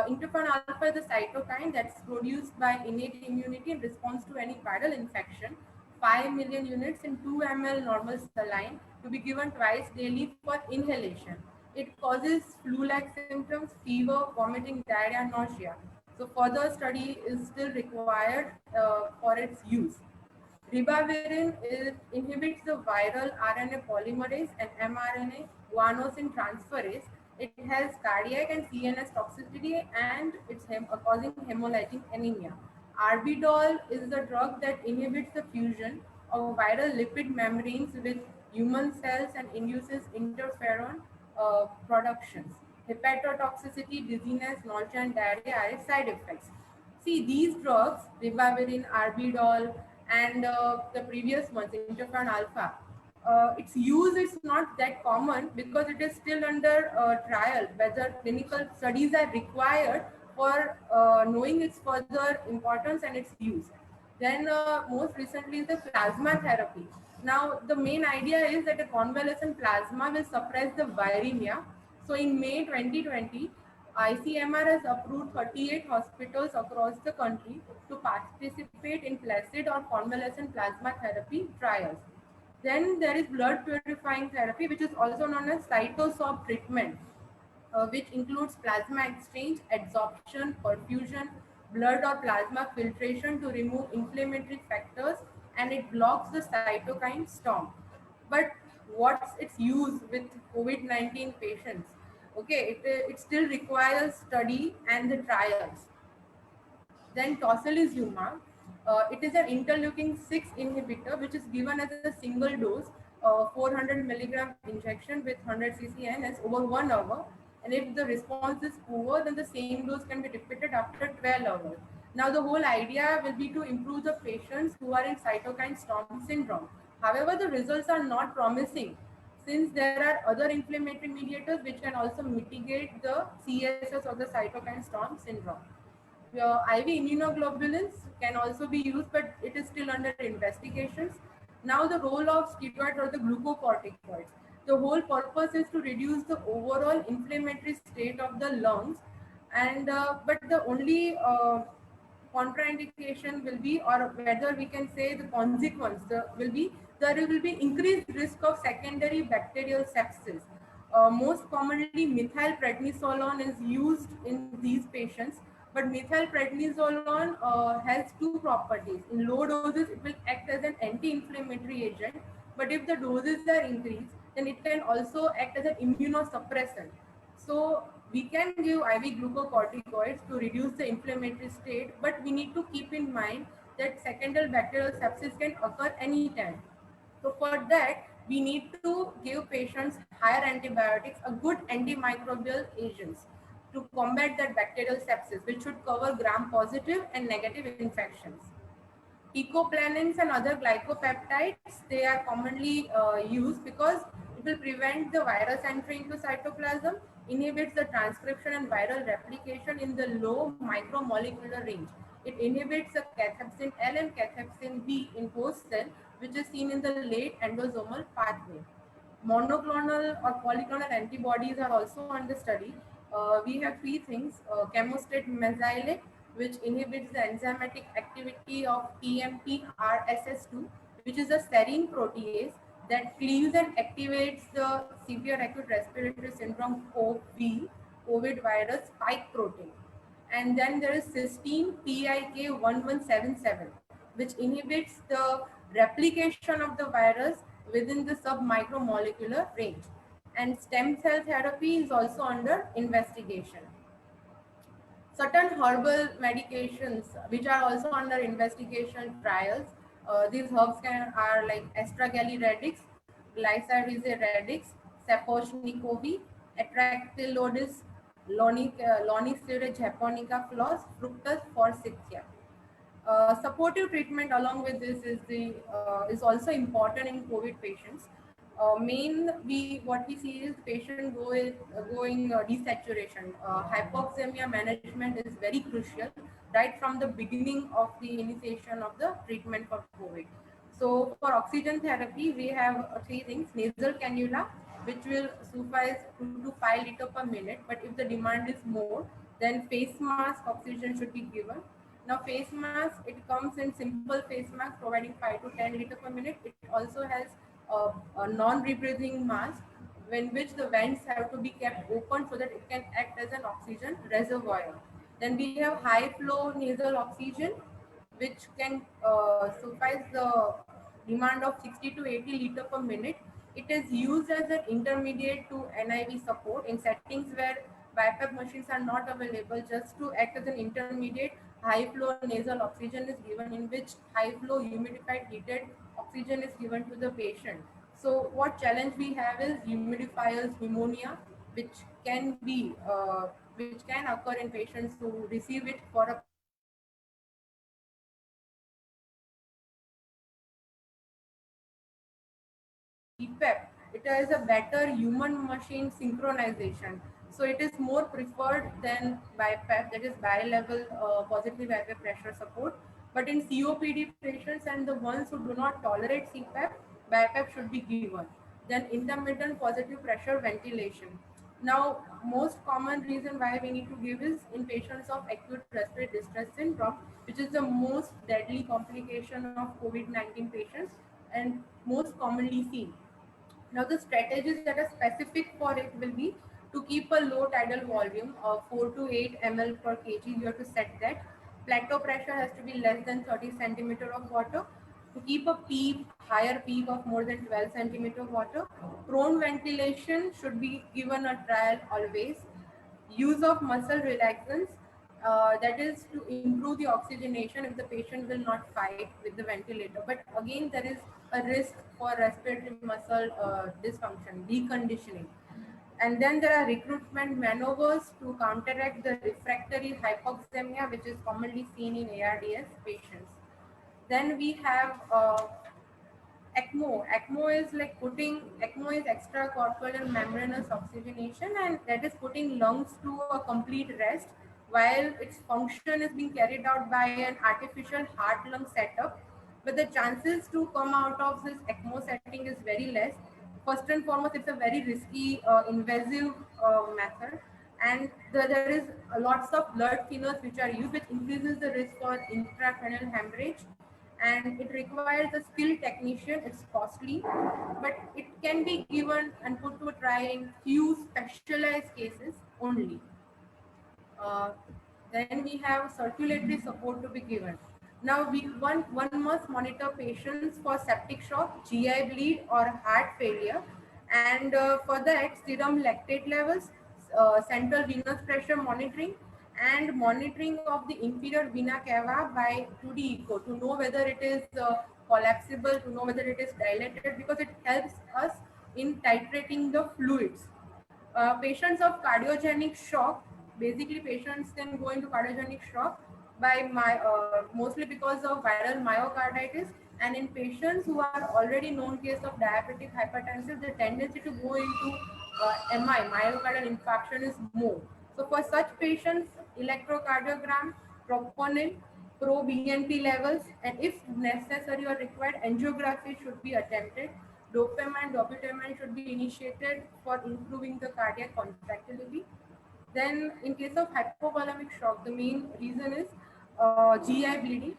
Interferon alpha is a cytokine that's produced by innate immunity in response to any viral infection. 5 million units in 2 ml normal saline to be given twice daily for inhalation. It causes flu-like symptoms, fever, vomiting, diarrhea, nausea. So further study is still required for its use. Ribavirin inhibits the viral RNA polymerase and mRNA guanosine transferase. It has cardiac and CNS toxicity, and it's causing hemolytic anemia. Arbidol is the drug that inhibits the fusion of viral lipid membranes with human cells and induces interferon productions. Hepatotoxicity, dizziness, nausea, and diarrhea are its side effects. See, these drugs, ribavirin, arbidol, and the previous ones, interferon alpha, its use is not that common because it is still under trial, whether clinical studies are required for knowing its further importance and its use. Then most recently is the plasma therapy. Now, the main idea is that a convalescent plasma will suppress the viremia. So in May 2020, ICMR has approved 38 hospitals across the country to participate in placid or convalescent plasma therapy trials. Then there is blood purifying therapy, which is also known as cytosorb treatment, which includes plasma exchange, adsorption, perfusion, blood or plasma filtration to remove inflammatory factors, and it blocks the cytokine storm. But what's its use with COVID-19 patients? Okay, it still requires study and the trials. Then tocilizumab, it is an interleukin 6 inhibitor which is given as a single dose, 400 milligram injection with 100 cc NS over 1 hour. And if the response is poor, then the same dose can be repeated after 12 hours. Now, the whole idea will be to improve the patients who are in cytokine storm syndrome. However, the results are not promising since there are other inflammatory mediators which can also mitigate the CSS of the cytokine storm syndrome. IV immunoglobulins can also be used, but it is still under investigations. Now, the role of steroids or the glucocorticoids. The whole purpose is to reduce the overall inflammatory state of the lungs, and but the only contraindication will be, or whether we can say the consequence will be, there will be increased risk of secondary bacterial sepsis. Most commonly, methylprednisolone is used in these patients, but methylprednisolone has two properties. In low doses, it will act as an anti-inflammatory agent, but if the doses are increased, then it can also act as an immunosuppressant. So we can give IV glucocorticoids to reduce the inflammatory state, but we need to keep in mind that secondary bacterial sepsis can occur anytime. So for that, we need to give patients higher antibiotics, a good antimicrobial agents to combat that bacterial sepsis, which should cover gram-positive and negative infections. Ecoplanins and other glycopeptides, they are commonly used because it will prevent the virus entry into cytoplasm, inhibits the transcription and viral replication in the low micromolecular range. It inhibits the cathepsin L and cathepsin B in host cell, which is seen in the late endosomal pathway. Monoclonal or polyclonal antibodies are also under study. We have three things: chemostat mesylate, which inhibits the enzymatic activity of TMPRSS2, which is a serine protease that cleaves and activates the severe acute respiratory syndrome (OV). COVID virus spike protein. And then there is cysteine PIK1177, which inhibits the replication of the virus within the submicromolecular range. And stem cell therapy is also under investigation. Certain herbal medications which are also under investigation trials. These herbs are like Astragalli radix, Glycyrrhizae radix, Sapochnicovi, Atractylodis, Lonicera japonica flos, Fructus forsythia. Supportive treatment along with this is also important in COVID patients. What we see is patient going desaturation. Hypoxemia management is very crucial right from the beginning of the initiation of the treatment for COVID. So for oxygen therapy, we have three things: nasal cannula, which will suffice 2 to 5 liter per minute. But if the demand is more, then face mask oxygen should be given. Now face mask, it comes in simple face mask providing 5 to 10 liter per minute. It also has a non-rebreathing mask in which the vents have to be kept open so that it can act as an oxygen reservoir. Then we have high flow nasal oxygen, which can suffice the demand of 60 to 80 liter per minute. It is used as an intermediate to NIV support in settings where BiPAP machines are not available. Just to act as an intermediate, high flow nasal oxygen is given, in which high flow humidified heated oxygen is given to the patient. So what challenge we have is humidifiers pneumonia, which can occur in patients who receive it for a CPAP. It has a better human-machine synchronization. So it is more preferred than BiPAP, that is bi-level positive BiPAP pressure support. But in COPD patients and the ones who do not tolerate CPAP, BiPAP should be given. Then intermittent positive pressure ventilation. Now, most common reason why we need to give is in patients of acute respiratory distress syndrome, which is the most deadly complication of COVID-19 patients and most commonly seen. Now, the strategies that are specific for it will be to keep a low tidal volume of 4 to 8 ml per kg. You have to set that. Plateau pressure has to be less than 30 centimeter of water. To keep a PEEP, higher PEEP of more than 12 centimeter of water. Prone ventilation should be given a trial always. Use of muscle relaxants, that is to improve the oxygenation if the patient will not fight with the ventilator. But again, there is a risk for respiratory muscle dysfunction, deconditioning. And then there are recruitment maneuvers to counteract the refractory hypoxemia, which is commonly seen in ARDS patients. Then we have ECMO. ECMO is extracorporeal membranous oxygenation, and that is putting lungs to a complete rest while its function is being carried out by an artificial heart lung setup. But the chances to come out of this ECMO setting is very less. First and foremost, it's a very risky, invasive method, and there is lots of blood thinners which are used, which increases the risk for intracranial hemorrhage, and it requires a skilled technician. It's costly, but it can be given and put to a try in few specialized cases only. Uh, then we have circulatory support to be given. Now one must monitor patients for septic shock, GI bleed, or heart failure, and for that serum lactate levels, central venous pressure monitoring, and monitoring of the inferior vena cava by 2D echo to know whether it is collapsible, to know whether it is dilated, because it helps us in titrating the fluids. Patients of cardiogenic shock, basically patients can go into cardiogenic shock mostly because of viral myocarditis, and in patients who are already known case of diabetic hypertensive, the tendency to go into MI, myocardial infarction, is more. So for such patients, electrocardiogram, troponin, pro-BNP levels, and if necessary or required, angiography should be attempted. Dopamine, dobutamine should be initiated for improving the cardiac contractility. Then in case of hypovolemic shock, the main reason is GI bleeding.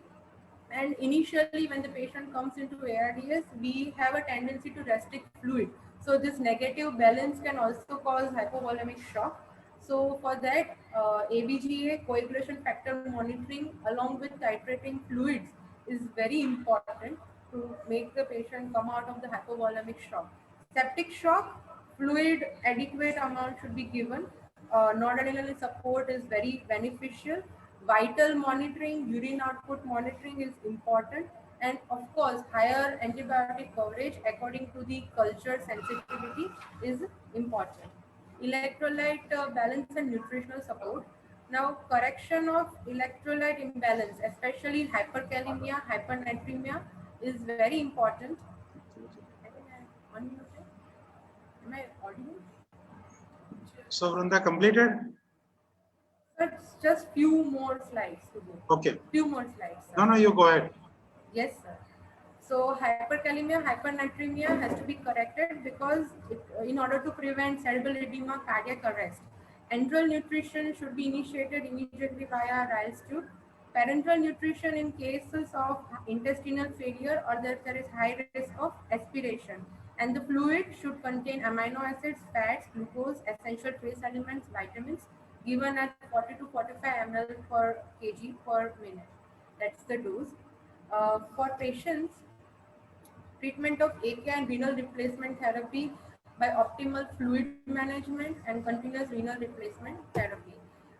And initially, when the patient comes into ARDS, we have a tendency to restrict fluid. So this negative balance can also cause hypovolemic shock. So for that, ABGA coagulation factor monitoring along with titrating fluids is very important to make the patient come out of the hypovolemic shock. Septic shock, fluid adequate amount should be given. Noradrenaline support is very beneficial. Vital monitoring, urine output monitoring is important. And of course, higher antibiotic coverage according to the culture sensitivity is important. Electrolyte balance and nutritional support. Now, correction of electrolyte imbalance, especially hyperkalemia, hypernatremia, is very important. I think I unmuted. Am I audible? So Vrunda completed? It's just few more slides to go. Okay. Few more slides. Sir. No, you go ahead. Yes, sir. So hyperkalemia, hypernatremia has to be corrected because in order to prevent cerebral edema, cardiac arrest, enteral nutrition should be initiated immediately via Ryle's tube. Parenteral nutrition in cases of intestinal failure or that there is high risk of aspiration. And the fluid should contain amino acids, fats, glucose, essential trace elements, vitamins given at 40 to 45 ml per kg per minute. That's the dose. For patients, treatment of AKI and renal replacement therapy by optimal fluid management and continuous renal replacement therapy.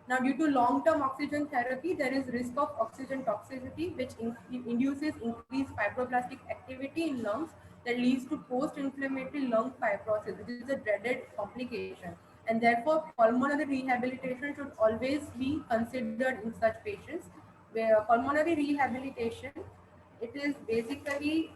Now, due to long-term oxygen therapy, there is risk of oxygen toxicity, which induces increased fibroblastic activity in lungs that leads to post-inflammatory lung fibrosis, which is a dreaded complication. And therefore, pulmonary rehabilitation should always be considered in such patients. Where pulmonary rehabilitation, it is basically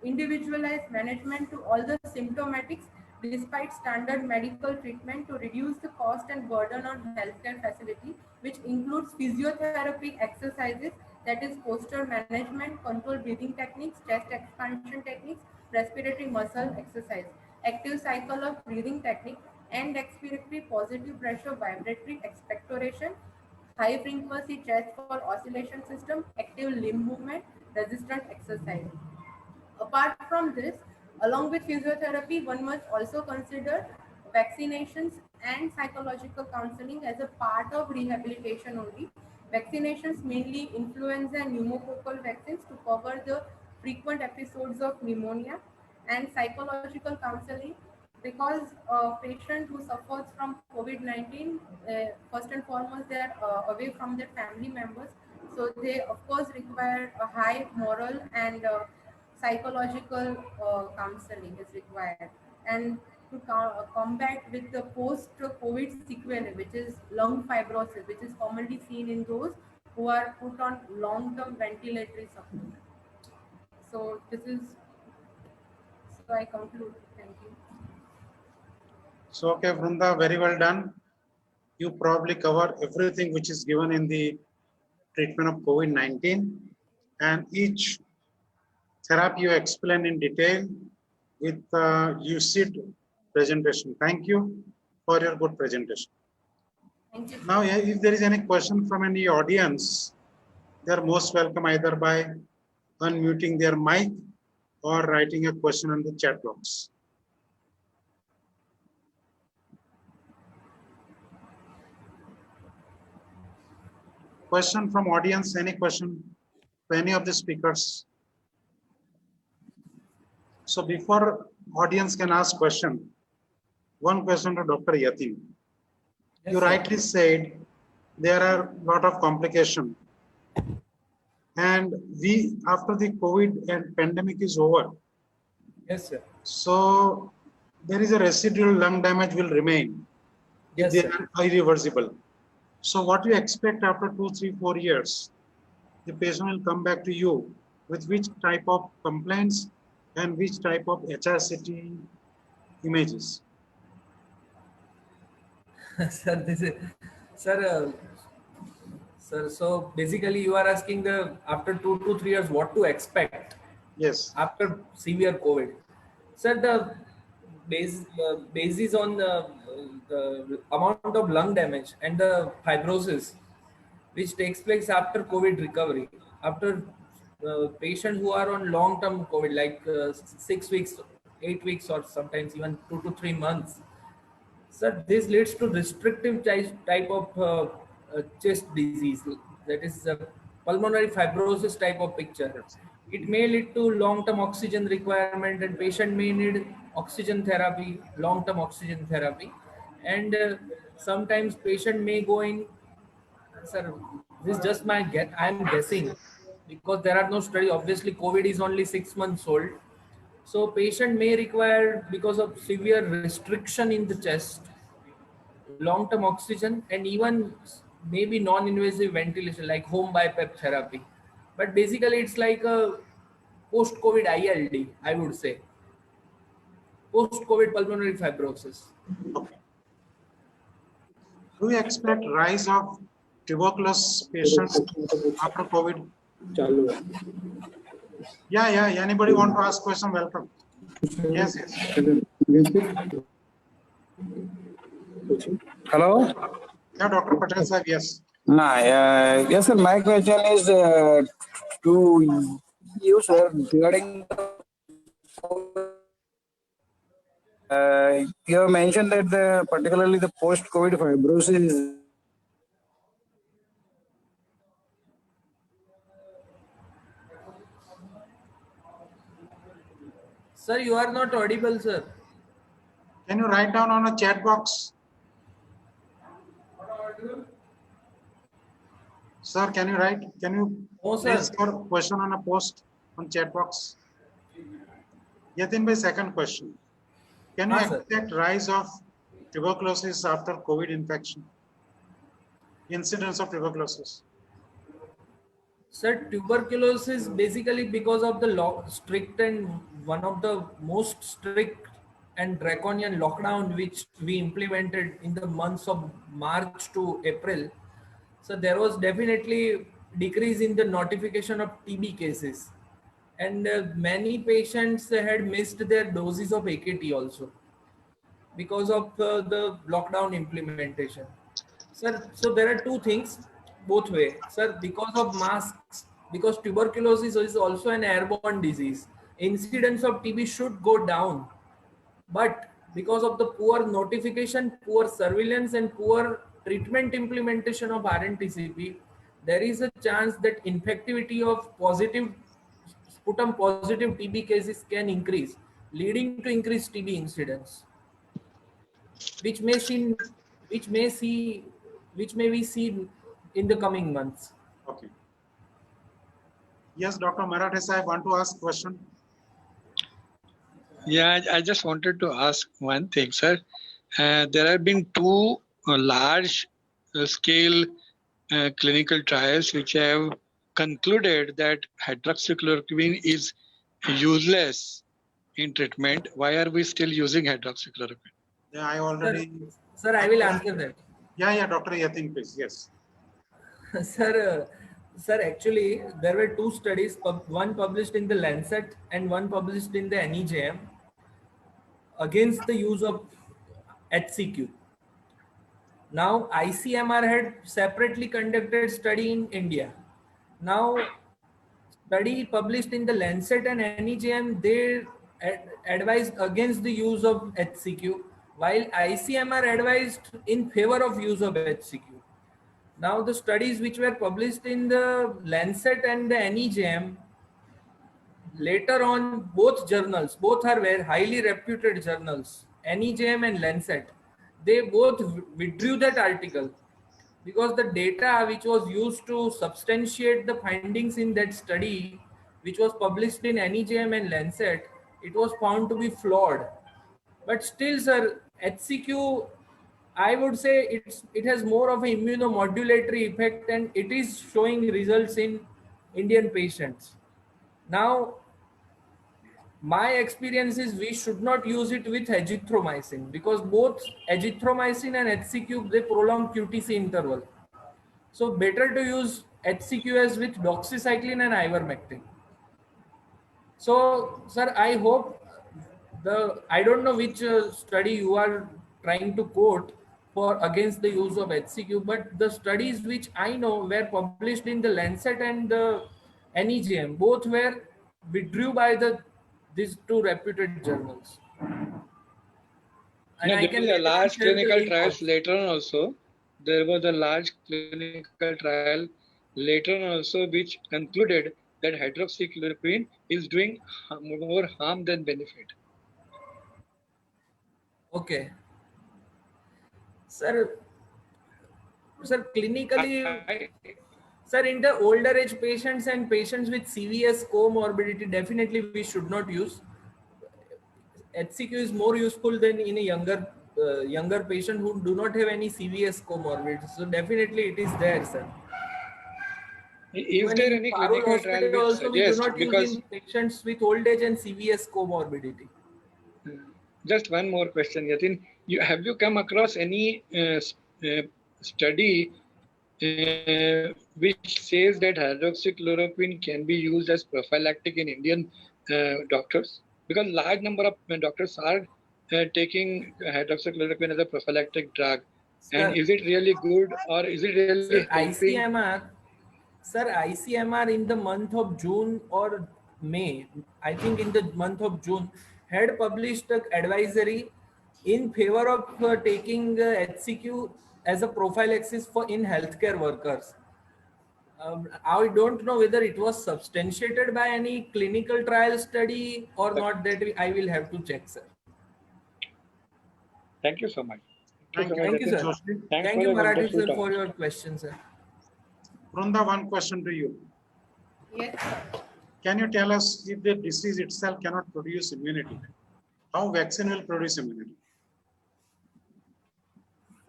individualized management to all the symptomatics despite standard medical treatment to reduce the cost and burden on healthcare facility, which includes physiotherapy exercises, that is posture management, controlled breathing techniques, chest expansion techniques, respiratory muscle exercise, active cycle of breathing technique, and expiratory positive pressure vibratory expectoration, high frequency chest for oscillation system, active limb movement, resistant exercise. Apart from this, along with physiotherapy, one must also consider vaccinations and psychological counseling as a part of rehabilitation only. Vaccinations, mainly influenza and pneumococcal vaccines, to cover the frequent episodes of pneumonia, and psychological counseling because a patient who suffers from COVID-19, first and foremost, they are away from their family members. So they, of course, require a high moral and psychological counseling is required. And to combat with the post-COVID sequelae, which is lung fibrosis, which is commonly seen in those who are put on long-term ventilatory support. So this is, so I conclude. Thank you. So, okay, Vrunda, very well done. You probably cover everything which is given in the treatment of COVID-19, and each therapy you explain in detail with lucid presentation. Thank you for your good presentation. Thank you. Now, if there is any question from any audience, they are most welcome either by unmuting their mic or writing a question on the chat box. Question from audience, any question to any of the speakers? So before audience can ask question, one question to Dr. Yatin. Yes, You sir. rightly said there are a lot of complications. And we, after the COVID and pandemic is over, Yes, sir. so there is a residual lung damage will remain. Yes, They sir. are irreversible. So what you expect after 2, 3, 4 years, the patient will come back to you with which type of complaints and which type of HRCT images. Sir, this is, sir, sir. So basically, you are asking the after 2 to 3 years what to expect Yes. after severe COVID. Sir, the basis on the amount of lung damage and the fibrosis which takes place after COVID recovery, after patients who are on long-term COVID, like 6 weeks, 8 weeks, or sometimes even 2 to 3 months. Sir, this leads to restrictive type of chest disease, that is pulmonary fibrosis type of picture. Yes. It may lead to long-term oxygen requirement, and patient may need oxygen therapy, long-term oxygen therapy, and sometimes patient may go in. Sir, this is just my guess. I'm guessing because there are no study. Obviously, COVID is only 6 months old. So patient may require, because of severe restriction in the chest, long-term oxygen and even maybe non-invasive ventilation like home BiPAP therapy. But basically it's like a post-COVID ILD, I would say. Post-COVID pulmonary fibrosis. Okay. Do you expect rise of tuberculosis patients after COVID? Yeah. Anybody want to ask question? Welcome. Yes. Hello. Yeah, Dr. Patel sir, yes. Yes, sir. My question is to you, sir, regarding you have mentioned that particularly the post-COVID fibrosis. Sir, you are not audible, sir. Can you write down on a chat box? Sir, can you write? Can you No, sir. place your question on a post on chat box? Yatin bhai, second question. Can you Sir. expect rise of tuberculosis after COVID infection? Incidence of tuberculosis. Sir, tuberculosis basically because of the strict and one of the most strict and draconian lockdown which we implemented in the months of March to April. So there was definitely decrease in the notification of TB cases, and many patients had missed their doses of AKT also because of the lockdown implementation. Sir, so there are two things both way. Sir, because of masks, because tuberculosis is also an airborne disease, incidence of TB should go down. But because of the poor notification, poor surveillance and poor treatment implementation of RNTCP, there is a chance that infectivity of positive sputum positive TB cases can increase, leading to increased TB incidence, which may see, which may see, which may we see in the coming months. Okay. Yes, Dr. Marathe sir, I want to ask question. Yeah, I just wanted to ask one thing, sir. There have been two large scale clinical trials which have concluded that hydroxychloroquine is useless in treatment. Why are we still using hydroxychloroquine? Yeah, I already. Sir, I will answer that. Yeah, Dr. Yatin, please. Yes. Sir, actually, there were two studies, one published in the Lancet and one published in the NEJM against the use of HCQ. Now, ICMR had separately conducted study in India. Now, study published in the Lancet and NEJM, they advised against the use of HCQ, while ICMR advised in favor of use of HCQ. Now, the studies which were published in the Lancet and the NEJM, later on, both journals, both are very highly reputed journals, NEJM and Lancet, they both withdrew that article because the data which was used to substantiate the findings in that study, which was published in NEJM and Lancet, it was found to be flawed. But still, sir, HCQ, I would say it has more of an immunomodulatory effect and it is showing results in Indian patients. Now, my experience is we should not use it with azithromycin because both azithromycin and HCQ, they prolong QTC interval. So better to use HCQS with doxycycline and ivermectin. So, sir, I hope I don't know which study you are trying to quote for against the use of HCQ, but the studies which I know were published in the Lancet and the NEJM, both were withdrew by these two reputed journals. And No, I there can was a later on large share the clinical link trials also. later on also. There was a large clinical trial later on also which concluded that hydroxychloroquine is doing more harm than benefit. Okay. Sir, clinically, I, sir, in the older age patients and patients with CVS comorbidity, definitely we should not use. HCQ is more useful than in a younger patient who do not have any CVS comorbidity. So definitely it is there, sir. is Even there in any Parul clinical trial Hospital which also we do suggests, not use because in patients with old age and CVS comorbidity. just one more question, Yatin, have you come across any study which says that hydroxychloroquine can be used as prophylactic in Indian doctors? Because large number of doctors are taking hydroxychloroquine as a prophylactic drug. And Sir, is it really good, or is it really sir, helping? ICMR in the month of June or May, I think in the month of June, had published an advisory in favor of taking HCQ as a prophylaxis for in healthcare workers. I don't know whether it was substantiated by any clinical trial study or not. That I will have to check, sir. Thank you so much. Thank you, Thank you, Yatin sir. Joshi. Thanks Thank for you, the Marathi wonderful sir, talk. for your question, sir. Vrunda, one question to you. Yes, sir. Can you tell us if the disease itself cannot produce immunity, how vaccine will produce immunity?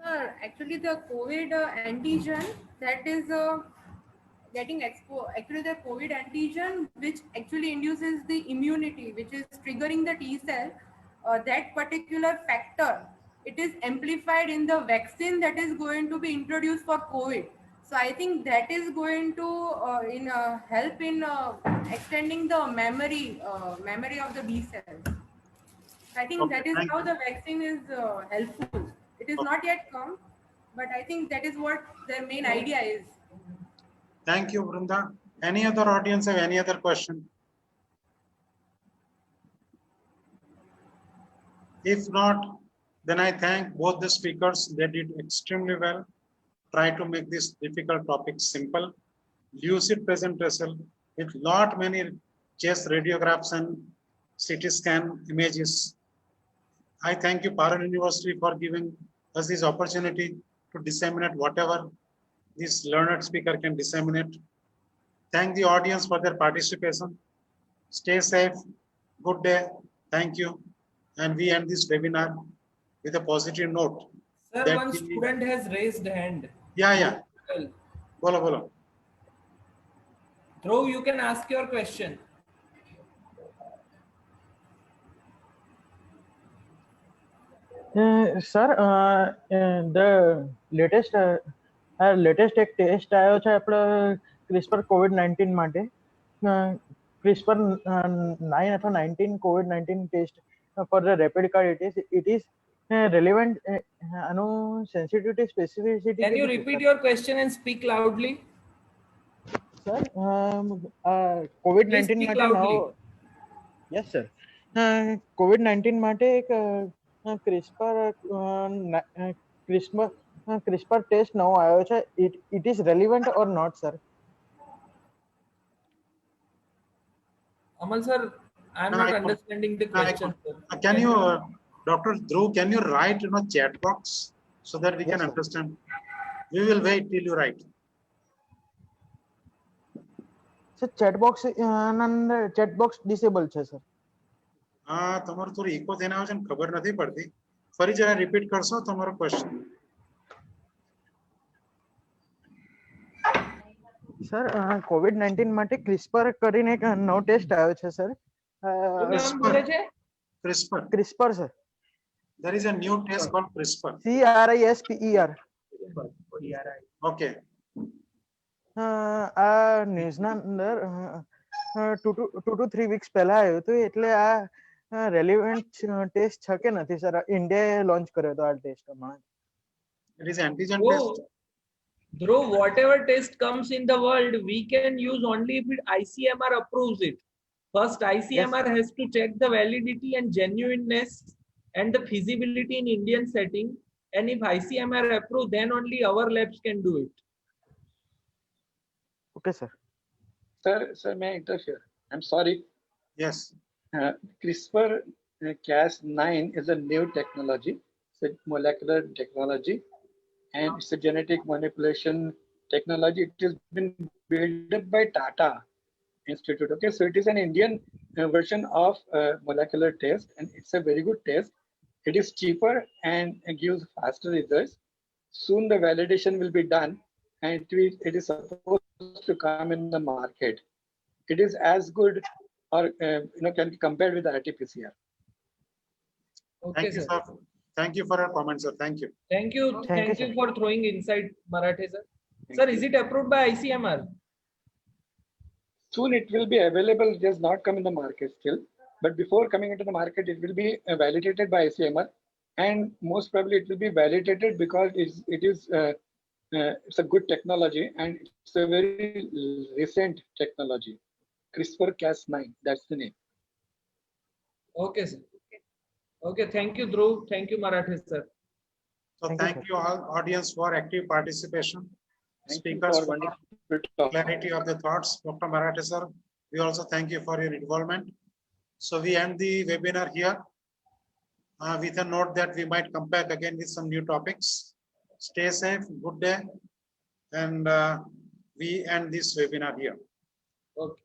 Sir, actually the COVID antigen that is getting exposed, actually the COVID antigen which actually induces the immunity, which is triggering the T cell, that particular factor, it is amplified in the vaccine that is going to be introduced for COVID. So I think that is going to help in extending the memory of the B cells. I think Okay, that is thank how you. the vaccine is helpful. It is Okay. not yet come, but I think that is what their main idea is. Thank you, Vrunda. Any other audience have any other question? If not, then I thank both the speakers. They did extremely well. Try to make this difficult topic simple. Lucid presentation with lot many chest radiographs and CT scan images. I thank you, Parul University, for giving us this opportunity to disseminate whatever this learned speaker can disseminate. Thank the audience for their participation. Stay safe. Good day. Thank you. And we end this webinar with a positive note. Sir, That one student has raised hand. yeah. Well, Bolo. Dhruv, you can ask your question. Sir latest એક test આવ્યો છે આપણો CRISPR COVID-19 માટે CRISPR 9 અથવા 19 COVID-19 test for the rapid card it is relevant આનું sensitivity specificity Can you repeat your question and speak loudly? Sir Please COVID-19 speak માટે loudly. Yes sir COVID-19 માટે એક CRISPR test નવો આવ્યો છે. It is relevant or not, sir? Amal sir, I'm not understanding the question. Can you, Dr. Dhruv, can you write in a chat box so that we can sir. understand? We will wait till you write. Sir, chat box disable છે, sir. તમારું થોડું eco થઈને આવે છે ને ખબર નથી પડતી. ફરી જરા રિપીટ કરશો તમારો ક્વેશ્ચન? સર COVID-19 માટે CRISPR કરીને એક નવો ટેસ્ટ આવ્યો છે, sir. CRISPR, sir. There is a new test called CRISPR. CRISPR. Okay. આ ન્યૂઝના અંદર 2 to 3 weeks પહેલા આવ્યું હતું, એટલે આ રેલિવન્ટ ટેસ્ટ છે કે નથી, સર? ઇન્ડિયાએ લોન્ચ કર્યો હતો આ ટેસ્ટ હમણાં. It is antigen Dhruv, test. Dhruv, whatever test comes in the world, we can use only if ICMR approves it. First, ICMR has to check the validity and genuineness and the feasibility in Indian setting. And if ICMR approve, then only our labs can do it. Okay, sir. Sir, may I interfere? I'm sorry. Yes. CRISPR Cas9 is a new technology. It's a molecular technology, and it's a genetic manipulation technology. It has been built up by Tata Institute. Okay, so it is an Indian version of molecular test, and it's a very good test. It is cheaper and it gives faster results. Soon the validation will be done, and it is supposed to come in the market. It is as good, or can be compared with the RT-PCR. Okay, Thank you, sir. sir. Thank you for your comments, sir. Thank you. Thank you. Thank you, Thank you sir. for throwing insight, Marathe sir. Thank Sir, you. is it approved by ICMR? Soon it will be available. It has not come in the market still, but before coming into the market, it will be validated by ICMR, and most probably it will be validated because it's a good technology, and it's a very recent technology. CRISPR-Cas9, that's the name. Okay, sir. Okay, thank you, Dhruv. Thank you, Marathe sir. So Thank you, thank sir. you all audience for active participation. Thank you Speakers for for wonderful talk. clarity of the thoughts. Dr. Marathe sir, we also thank you for your involvement. So we end the webinar here with a note that we might come back again with some new topics. Stay safe, good day, and we end this webinar here. Okay.